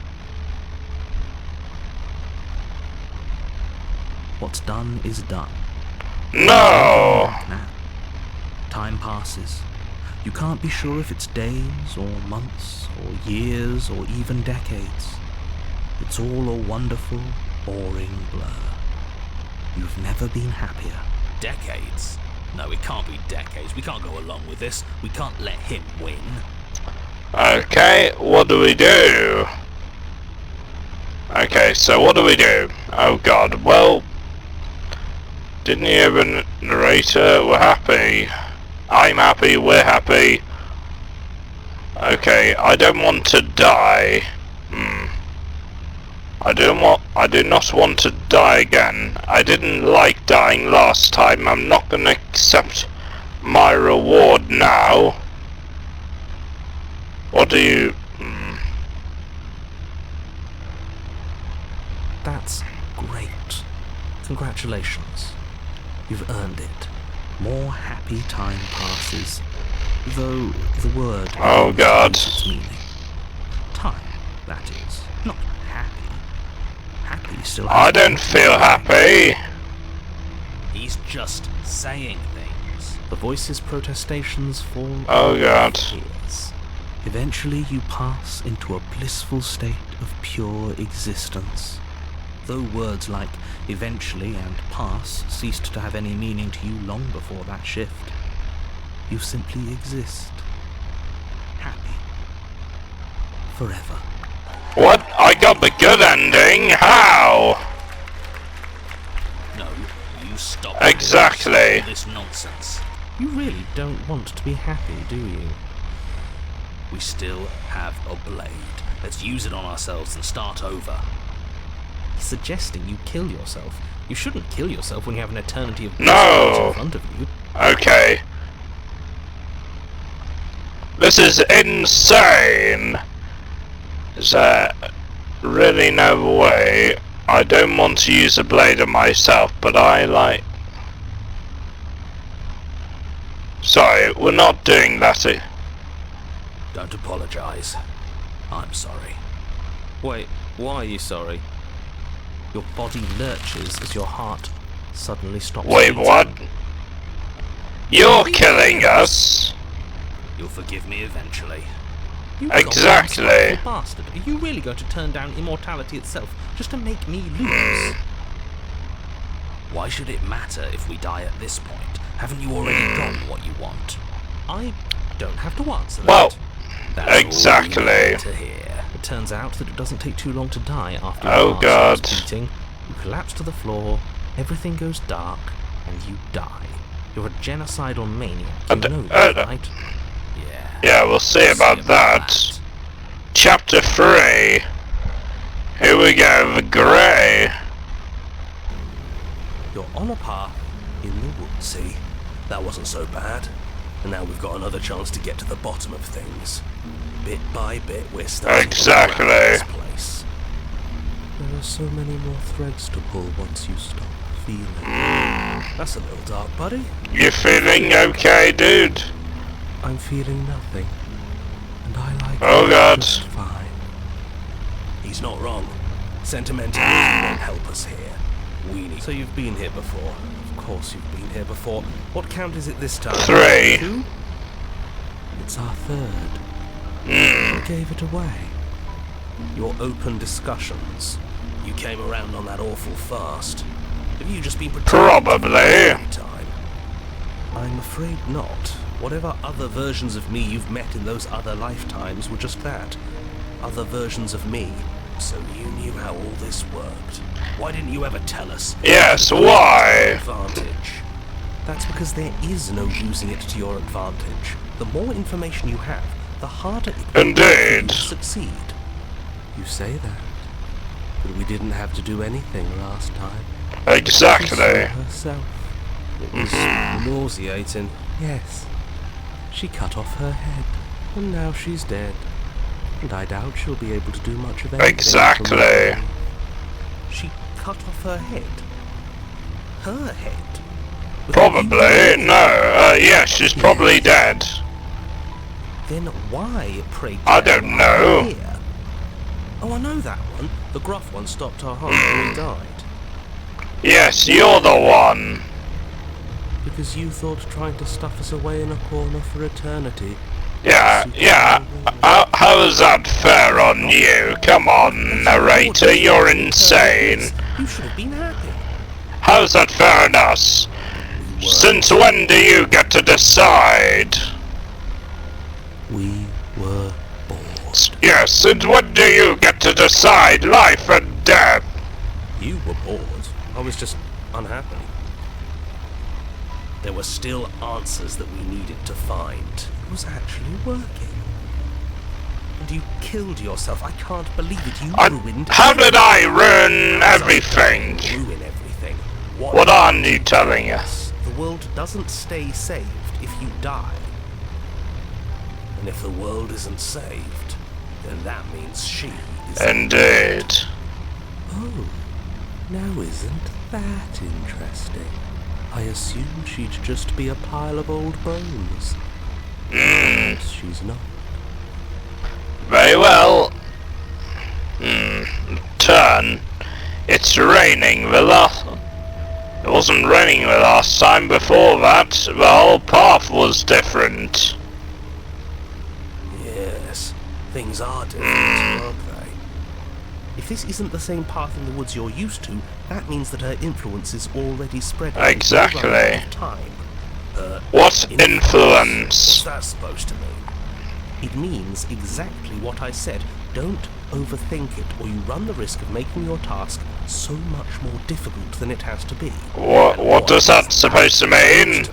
D: What's done is done.
A: No.
D: Now, time passes. You can't be sure if it's days or months or years or even decades. It's all a wonderful, boring blur.
C: You've never been happier.
D: Decades? No, it can't be decades. We can't go along with this. We can't let him win.
A: Okay, what do we do? Okay, so what do we do? Oh god, well... Didn't you have a narrator? We're happy. I'm happy, we're happy. Okay, I don't want to die. I do not want to die again. I didn't like dying last time. I'm not gonna accept my reward now. What do you...
C: That's great. Congratulations. You've earned it. More happy time passes. Though the word...
A: Oh god.
C: Its meaning. Time, that is. Not happy. Happy still has...
A: I don't feel happy.
D: He's just saying things.
C: The voice's protestations fall...
A: Oh god.
C: Tears. Eventually you pass into a blissful state of pure existence. Though words like eventually and pass ceased to have any meaning to you long before that shift, you simply exist. Happy. Forever.
A: What? I got the good ending? How?
D: No, you stop.
A: Exactly.
D: All this nonsense.
C: You really don't want to be happy, do you?
D: We still have a blade. Let's use it on ourselves and start over.
C: Suggesting you kill yourself. You shouldn't kill yourself when you have an eternity of
A: No.
C: in front of you.
A: Okay. This is insane. Is there really no way? I don't want to use a blade on myself, but I like... Sorry, we're not doing that.
D: Don't apologize. I'm sorry.
C: Wait, why are you sorry? Your body lurches as your heart suddenly stops
A: Wait,
C: beating.
A: what? You're killing us?
D: You'll forgive me eventually.
C: You
A: Exactly.
C: goddamn bastard. Are you really going to turn down immortality itself just to make me lose?
D: Why should it matter if we die at this point? Haven't you already got what you want?
C: I don't have to answer that.
A: Well,
D: That's
A: exactly.
D: all we need to hear.
C: It turns out that it doesn't take too long to die after
A: Oh,
C: your heart
A: God.
C: stops beating. You collapse to the floor, everything goes dark, and you die. You're a genocidal maniac. You know that, right?
D: Yeah.
A: Yeah, we'll see about that. Chapter 3. Here we go, the grey.
C: You're on a path in the woods.
E: See, that wasn't so bad. And now we've got another chance to get to the bottom of things. Bit by bit, we're starting
A: Exactly.
E: to unravel this place.
C: There are so many more threads to pull once you stop feeling.
E: That's a little dark, buddy.
A: You feeling okay, dude?
C: I'm feeling nothing. And I like
A: Oh,
C: it
A: God.
C: just fine.
E: He's not wrong. Sentimentalism won't help us here. We need...
C: So you've been here before. Of course you've been here before. What count is it this time?
A: 3.
C: 2? It's our third. We gave it away. Your open discussions.
E: You came around on that awful fast. Have you just been pretending
A: Probably.
E: every time?
C: I'm afraid not. Whatever other versions of me you've met in those other lifetimes were just that. Other versions of me.
E: So you knew how all this worked. Why didn't you ever tell us?
A: Yes, why?
E: Advantage.
C: That's because there is no using it to your advantage. The more information you have, the harder it will be for you
A: Indeed.
C: to succeed. You say that, but we didn't have to do anything last time. She saw
A: Exactly.
C: herself. It was nauseating. Yes. She cut off her head, and now she's dead. And I doubt she'll be able to do much of anything.
A: Exactly.
C: from now on. She cut off her head. Her head. Without you
A: Probably.
C: knowing.
A: No. Yeah, she's probably dead.
C: Then why, pray
A: I
C: tell,
A: don't
C: are
A: know.
C: you here? Oh, I know that one. The gruff one stopped our heart when we died.
A: Yes, you're the one.
C: Because you thought trying to stuff us away in a corner for eternity.
A: Yeah. How is that fair on you? Come on, narrator, you're insane.
C: You should have been happy.
A: how's that fair enough? Since when do you get to decide?
E: We were bored.
A: Yes, since when do you get to decide life and death?
E: You were bored. I was just unhappy. There were still answers that we needed to find. It was actually working. And you killed yourself. I can't believe it. You ruined...
A: How did I ruin everything?
E: Ruin everything.
A: What aren't you telling us?
E: The world doesn't stay saved if you die. And if the world isn't saved, then that means she is...
A: Indeed.
E: Oh, now isn't that interesting? I assumed she'd just be a pile of old bones. But she's not.
A: Very well. Turn. It's raining the last... It wasn't raining the last time before that. The whole path was different.
E: Yes, things are different, aren't they? If this isn't the same path in the woods you're used to, that means that her influence is already spreading.
A: Exactly.
E: Time.
A: What influence?
E: What's that supposed to mean? It means exactly what I said. Don't overthink it, or you run the risk of making your task so much more difficult than it has to be.
A: What does that supposed to mean?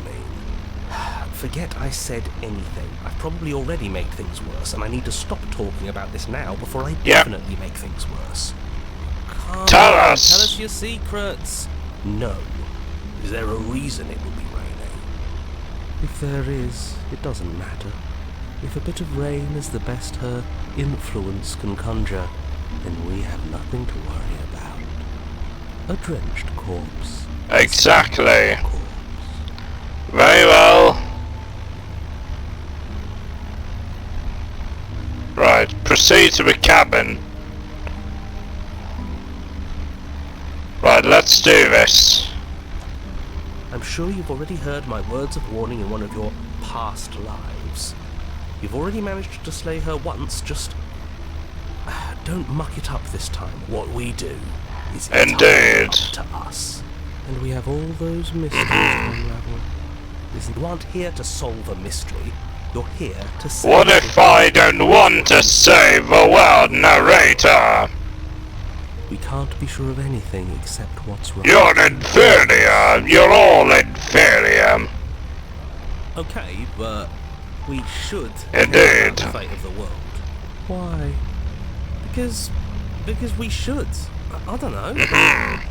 E: Forget I said anything. I've probably already made things worse, and I need to stop talking about this now before I definitely make things worse.
A: Tell us!
D: Tell us your secrets!
E: No. Is there a reason it will be raining? If there is, it doesn't matter. If a bit of rain is the best her influence can conjure, then we have nothing to worry about. A drenched corpse.
A: Exactly. Very well. Right, proceed to the cabin. Right, let's do this.
E: I'm sure you've already heard my words of warning in one of your past lives. You've already managed to slay her once, just... don't muck it up this time. What we do is
A: Indeed.
E: Up to us. And we have all those mysteries to unravel. Listen, you aren't here to solve a mystery. You're here to save...
A: What if I don't want to save the world, narrator?
E: We can't be sure of anything except what's right.
A: You're inferior. You're all inferior.
D: Okay, but we should
A: Indeed.
D: the fate of the world.
E: Why?
D: Because we should. I don't know.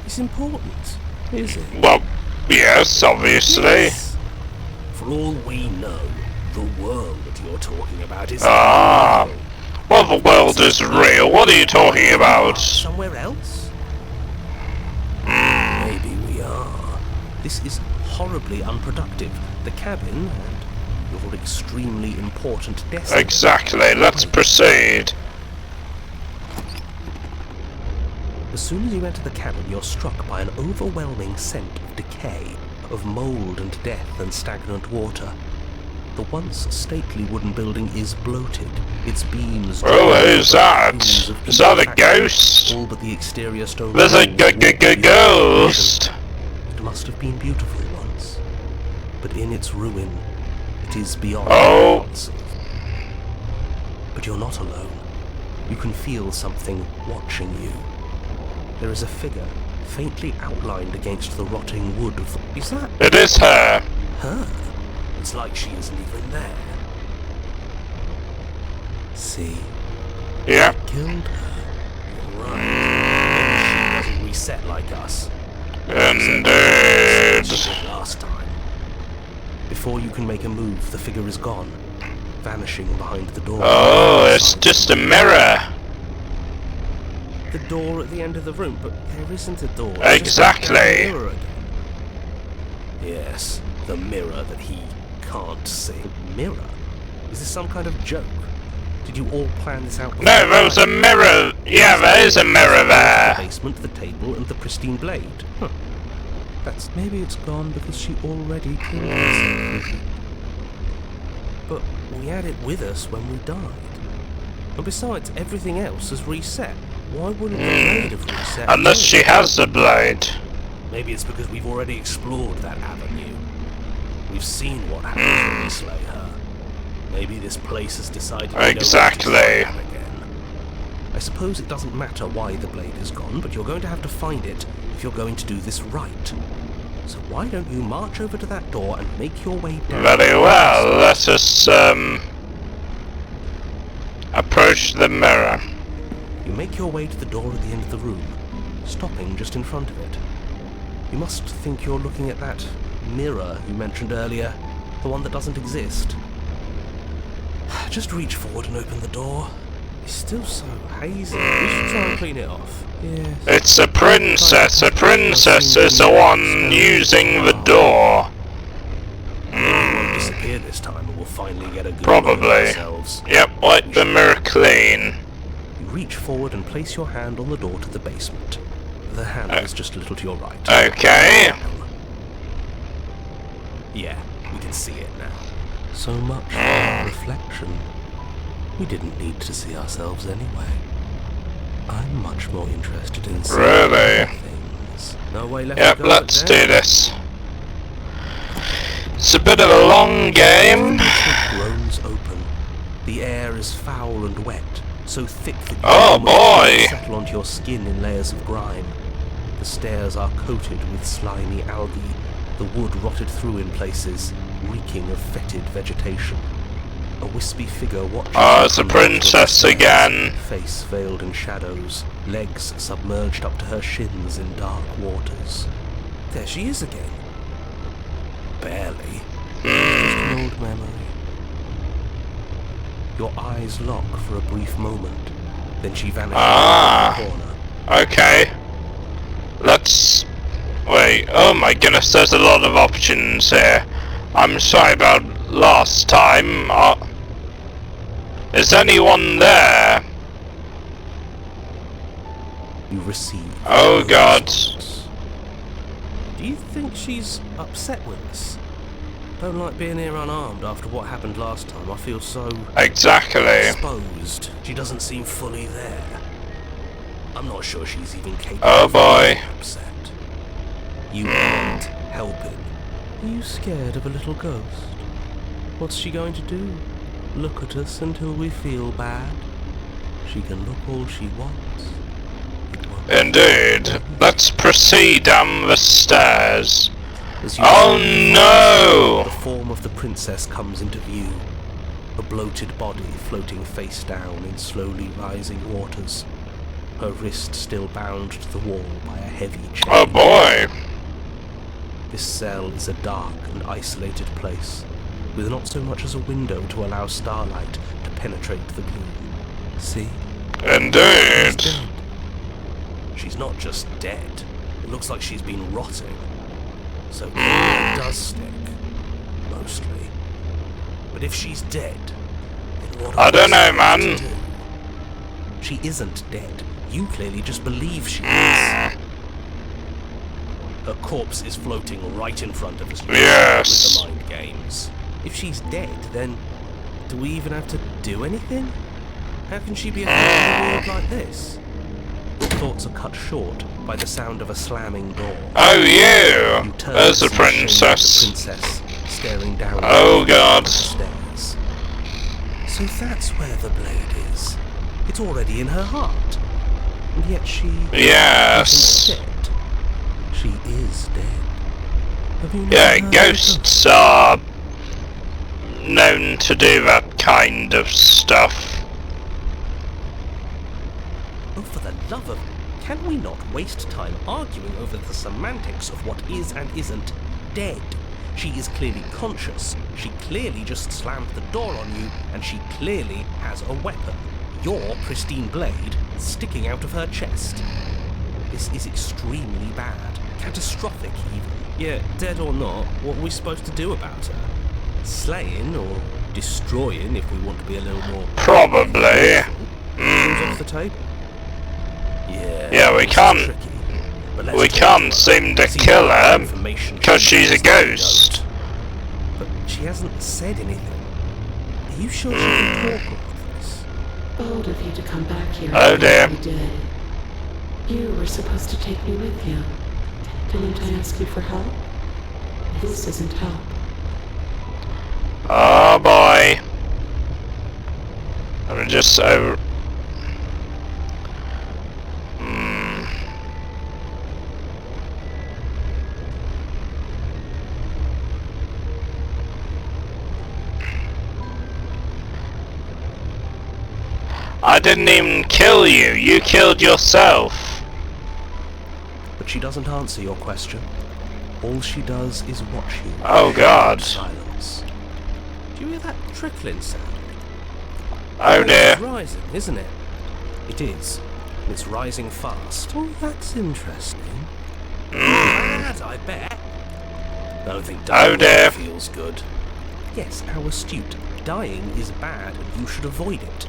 D: It's important.
E: Is it?
A: Well, yes, obviously.
D: Yes.
E: For all we know, the world you're talking about is...
A: Ah. Well, the world is real. What are you talking about?
E: Somewhere else? Maybe we are. This is horribly unproductive. The cabin and your extremely important destiny.
A: Exactly. Let's proceed.
E: As soon as you enter the cabin, you're struck by an overwhelming scent of decay, of mold and death and stagnant water. The once stately wooden building is bloated, its beams...
A: Oh, who's that? Is that a ghost?
E: All but the exterior stone...
A: There's a ghost!
E: It must have been beautiful once, but in its ruin, it is beyond...
A: Oh!
E: But you're not alone. You can feel something watching you. There is a figure, faintly outlined against the rotting wood of the... Is that
A: It is her.
E: her? It's like she isn't even there. See?
A: Yeah.
E: Killed her. You're right. Maybe she doesn't reset like us.
A: Indeed.
E: She did last time. Before you can make a move, the figure is gone, vanishing behind the door.
A: Oh, it's just a mirror.
E: The door at the end of the room, but there isn't a door. It's
A: Exactly.
E: just a mirror again. Yes, the mirror that he can't see. Mirror? Is this some kind of joke? Did you all plan this out before?
A: No, there was a mirror. Yeah, there is a mirror
E: The
A: there.
E: basement, the table, and the pristine blade. Huh. Maybe it's gone because she already killed herself. But we had it with us when we died. And besides, everything else has reset. Why wouldn't the blade have reset?
A: Unless she has the blade.
E: Maybe it's because we've already explored that avenue. We've seen what happens when we slay her. Maybe this place has decided we don't want to
A: Exactly.
E: try that again. I suppose it doesn't matter why the blade is gone, but you're going to have to find it if you're going to do this right. So why don't you march over to that door and make your way down?
A: Very well, let us, approach the mirror.
E: You make your way to the door at the end of the room, stopping just in front of it. You must think you're looking at that mirror you mentioned earlier, the one that doesn't exist. Just reach forward and open the door. It's still so hazy. We should try and clean it off. Yes.
A: It's a princess. A princess is the one using the door.
E: It won't disappear this time, and we'll finally get a good
A: Probably.
E: look at ourselves.
A: Yep, wipe the mirror clean.
E: You reach forward and place your hand on the door to the basement. The handle is just a little to your right.
A: Okay.
E: Yeah, we can see it now. So much for our reflection. We didn't need to see ourselves anyway. I'm much more interested in seeing
A: Really?
E: things. No way left
A: Yep,
E: to go
A: let's
E: but
A: do
E: down.
A: this. It's a bit of a long game.
E: The groans open. The air is foul and wet, so thick that you
A: Oh,
E: almost
A: boy.
E: settle onto your skin in layers of grime. The stairs are coated with slimy algae, the wood rotted through in places, reeking of fetid vegetation. A wispy figure watches.
A: Oh,
E: you
A: it's a
E: from the bottom of the
A: princess
E: stairs,
A: again.
E: Face veiled in shadows, legs submerged up to her shins in dark waters. There she is again. Barely. Just an old memory. Your eyes lock for a brief moment, then she vanishes in the corner.
A: Okay. Let's... Wait, oh my goodness, there's a lot of options here. I'm sorry about last time. Is anyone there?
E: You receive.
A: Oh
E: no
A: God.
E: response. Do you think she's upset with us? Don't like being here unarmed after what happened last time. I feel so
A: Exactly.
E: exposed. She doesn't seem fully there. I'm not sure she's even capable
A: Oh
E: of
A: boy.
E: being upset. You aren't helping. Are you scared of a little ghost? What's she going to do? Look at us until we feel bad? She can look all she wants. It won't
A: Indeed. Let's proceed down the stairs.
E: As you
A: Oh
E: turn,
A: no!
E: The form of the princess comes into view. A bloated body floating face down in slowly rising waters. Her wrist still bound to the wall by a heavy chain.
A: Oh boy.
E: This cell is a dark and isolated place, with not so much as a window to allow starlight to penetrate the gloom. See? She's
A: Indeed.
E: dead. She's not just dead. It looks like she's been rotting. So it does stick. Mostly. But if she's dead, then what
A: I don't
E: are
A: know,
E: we
A: man.
E: supposed to do? She isn't dead. You clearly just believe she is. Her corpse is floating right in front of us.
A: Yes.
E: With the mind games. If she's dead, then do we even have to do anything? How can she be affecting a world like this? Your thoughts are cut short by the sound of a slamming door.
A: Oh you!
E: You turn
A: There's
E: to
A: the
E: see the
A: princess.
E: princess staring down
A: Oh God.
E: the stairs. So that's where the blade is. It's already in her heart. And yet she
A: Yes.
E: isn't dead. She is dead. Have you
A: Yeah,
E: never heard of
A: ghosts are known to do that kind of stuff.
E: Oh, for the love of... Can we not waste time arguing over the semantics of what is and isn't dead? She is clearly conscious. She clearly just slammed the door on you, and she clearly has a weapon. Your pristine blade sticking out of her chest. This is extremely bad. Catastrophic, even. Yeah, dead or not, what are we supposed to do about her? Slaying or destroying, if we want to be a little more...
A: Probably.
E: Seems off the table.
A: Yeah, we
E: this is
A: can't-
E: tricky, but let's
A: We
E: talk
A: can't
E: about
A: seem to
E: see
A: kill
E: what
A: her
E: information
A: because
E: she
A: she's a
E: has that we
A: ghost.
E: don't. But she hasn't said anything. Are you sure she can talk like this?
F: Bold of you to come back here.
A: Oh, dear.
F: You did. You were supposed to take me with you. Didn't I ask you for help? This isn't help.
A: Oh boy. I'm just so... I didn't even kill you. You killed yourself.
E: But she doesn't answer your question. All she does is watch you.
A: Oh God.
E: In silence. Do you hear that trickling sound?
A: Oh dear.
E: It's rising, isn't it? It is. And it's rising fast. Oh, that's interesting. Bad, I bet. I don't think dying
A: dear.
E: feels good. Yes, how astute. Dying is bad and you should avoid it.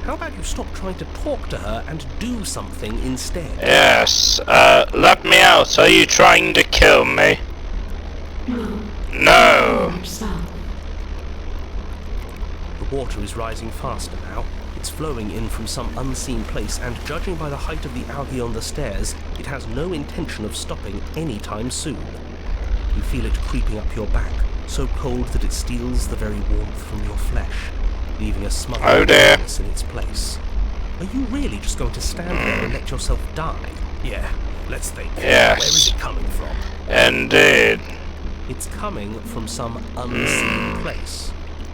E: How about you stop trying to talk to her and do something instead?
A: Yes, let me out. Are you trying to kill me? No.
F: Yourself.
E: The water is rising faster now. It's flowing in from some unseen place, and judging by the height of the algae on the stairs, it has no intention of stopping anytime soon. You feel it creeping up your back, so cold that it steals the very warmth from your flesh, leaving a smothering darkness in its place. Are you really just going to stand there and let yourself die? Yeah, let's think.
A: Yes.
E: Where is it coming from?
A: Indeed.
E: It's coming from some unseen place.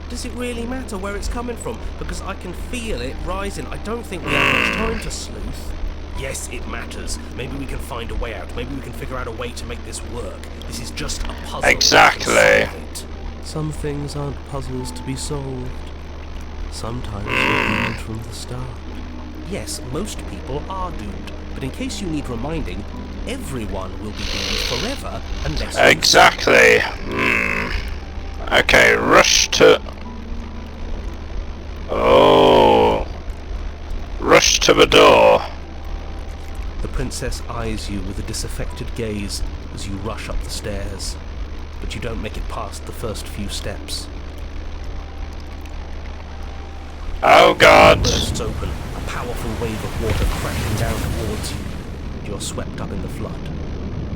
E: Does it really matter where it's coming from? Because I can feel it rising. I don't think we have much time to sleuth. Yes, it matters. Maybe we can find a way out. Maybe we can figure out a way to make this work. This is just a puzzle.
A: Exactly.
E: Some things aren't puzzles to be solved. Sometimes you're doomed from the start. Yes, most people are doomed. But in case you need reminding, everyone will be doomed forever unless...
A: Exactly. Okay, rush to... Oh. Rush to the door.
E: The princess eyes you with a disaffected gaze as you rush up the stairs, but you don't make it past the first few steps.
A: Oh God.
E: Bursts open, a powerful wave of water crashing down towards you. You're swept up in the flood.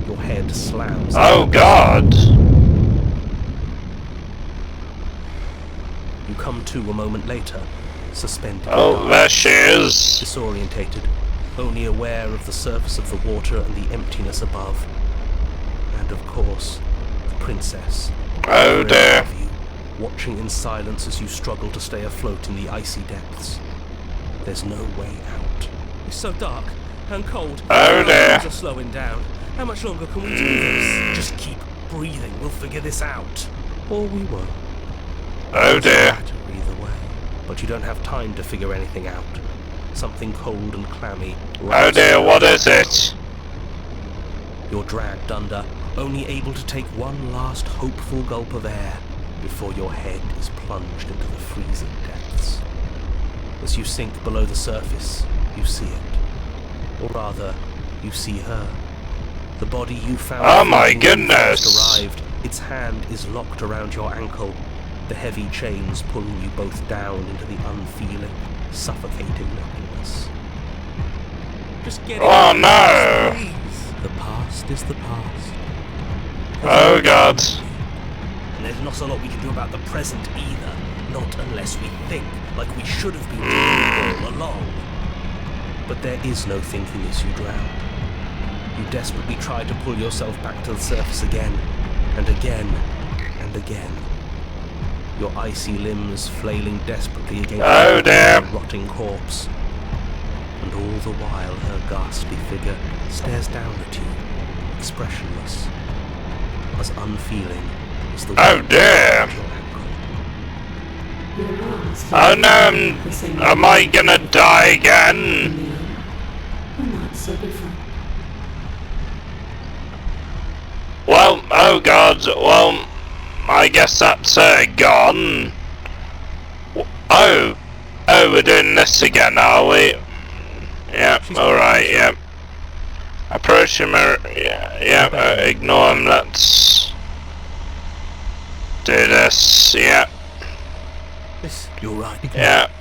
E: Your head slams.
A: Oh God.
E: You come to a moment later, suspended.
A: Oh, there she is.
E: Disorientated, only aware of the surface of the water and the emptiness above. And of course, the princess.
A: Oh dear.
E: Above you, watching in silence as you struggle to stay afloat in the icy depths. There's no way out. It's so dark and cold.
A: Oh dear.
E: Things are slowing down. How much longer can we do this? Just keep breathing. We'll figure this out. Or we won't.
A: Oh dear.
E: Matter either way. But you don't have time to figure anything out. Something cold and clammy.
A: Oh dear, what is it?
E: You're dragged under, only able to take one last hopeful gulp of air before your head is plunged into the freezing depths. As you sink below the surface, you see it. Or rather, you see her. The body you found...
A: Oh my
E: when you
A: goodness.
E: first arrived, its hand is locked around your ankle, the heavy chains pulling you both down into the unfeeling, suffocating nothingness. Just get it.
A: Oh no.
E: Please. The past is the past.
A: Oh God.
E: And there's not a lot we can do about the present either. Not unless we think, like we should have been doing all along. But there is no thinking as you drown. You desperately try to pull yourself back to the surface again, and again, and again. Your icy limbs flailing desperately against
A: dear.
E: the rotting corpse. And all the while her ghastly figure stares down at you, expressionless, as unfeeling as the
A: Oh
E: wound
A: dear.
E: around your ankle.
F: Your lungs
A: Oh no,
F: the same
A: am I gonna die again?
F: We're not so different.
A: Well, oh God, well, I guess that's gone. Oh, we're doing this again, are we? Yep, alright, yep. Approach him, ignore him, let's do this, yep,
E: Yes, you're right.
A: yep.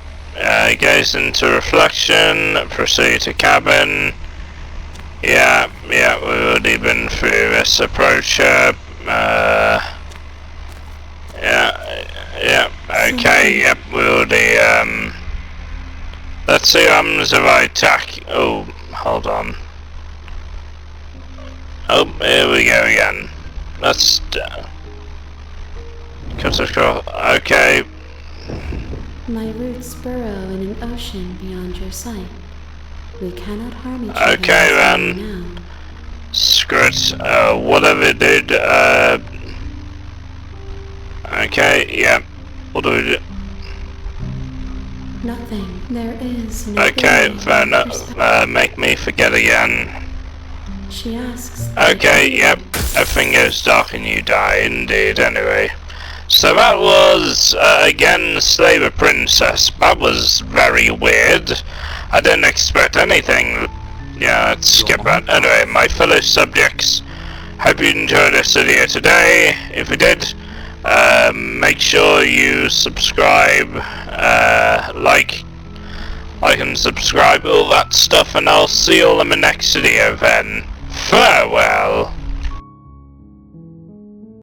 A: Gaze into reflection, proceed to cabin. Yeah, we've already been through this approach. Okay, yep, we already, let's see what happens if I attack. Oh, hold on. Oh, here we go again. Let's, cut across, okay.
F: My roots burrow in an ocean beyond your sight. We cannot harm each other.
A: Okay,
F: as we
A: then.
F: know.
A: Screw it, whatever, dude, okay, yep, what do we do?
F: Nothing. There is no
A: Okay,
F: building
A: fair
F: in
A: enough,
F: perspective.
A: make me forget again.
F: She asks.
A: Okay, yep, everything goes dark and you die, indeed, anyway. So that was, again, Slaver Princess. That was very weird. I didn't expect anything. Yeah, let's skip that. Anyway, my fellow subjects, hope you enjoyed this video today. If you did, make sure you subscribe, like and subscribe, all that stuff, and I'll see you all in my next video then. Farewell!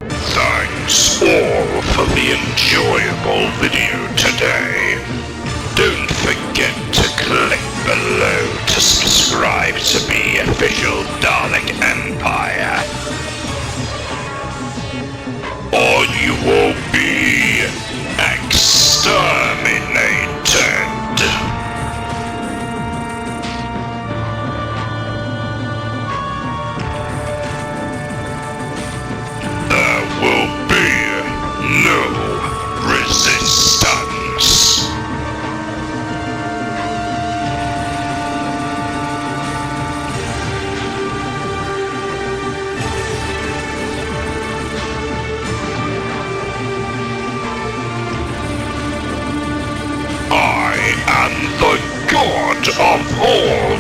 A: Thanks all for the enjoyable video today. Don't forget to click below to subscribe to the official Dalek Empire, or you will be exterminated. There will be no resistance. I am the god of all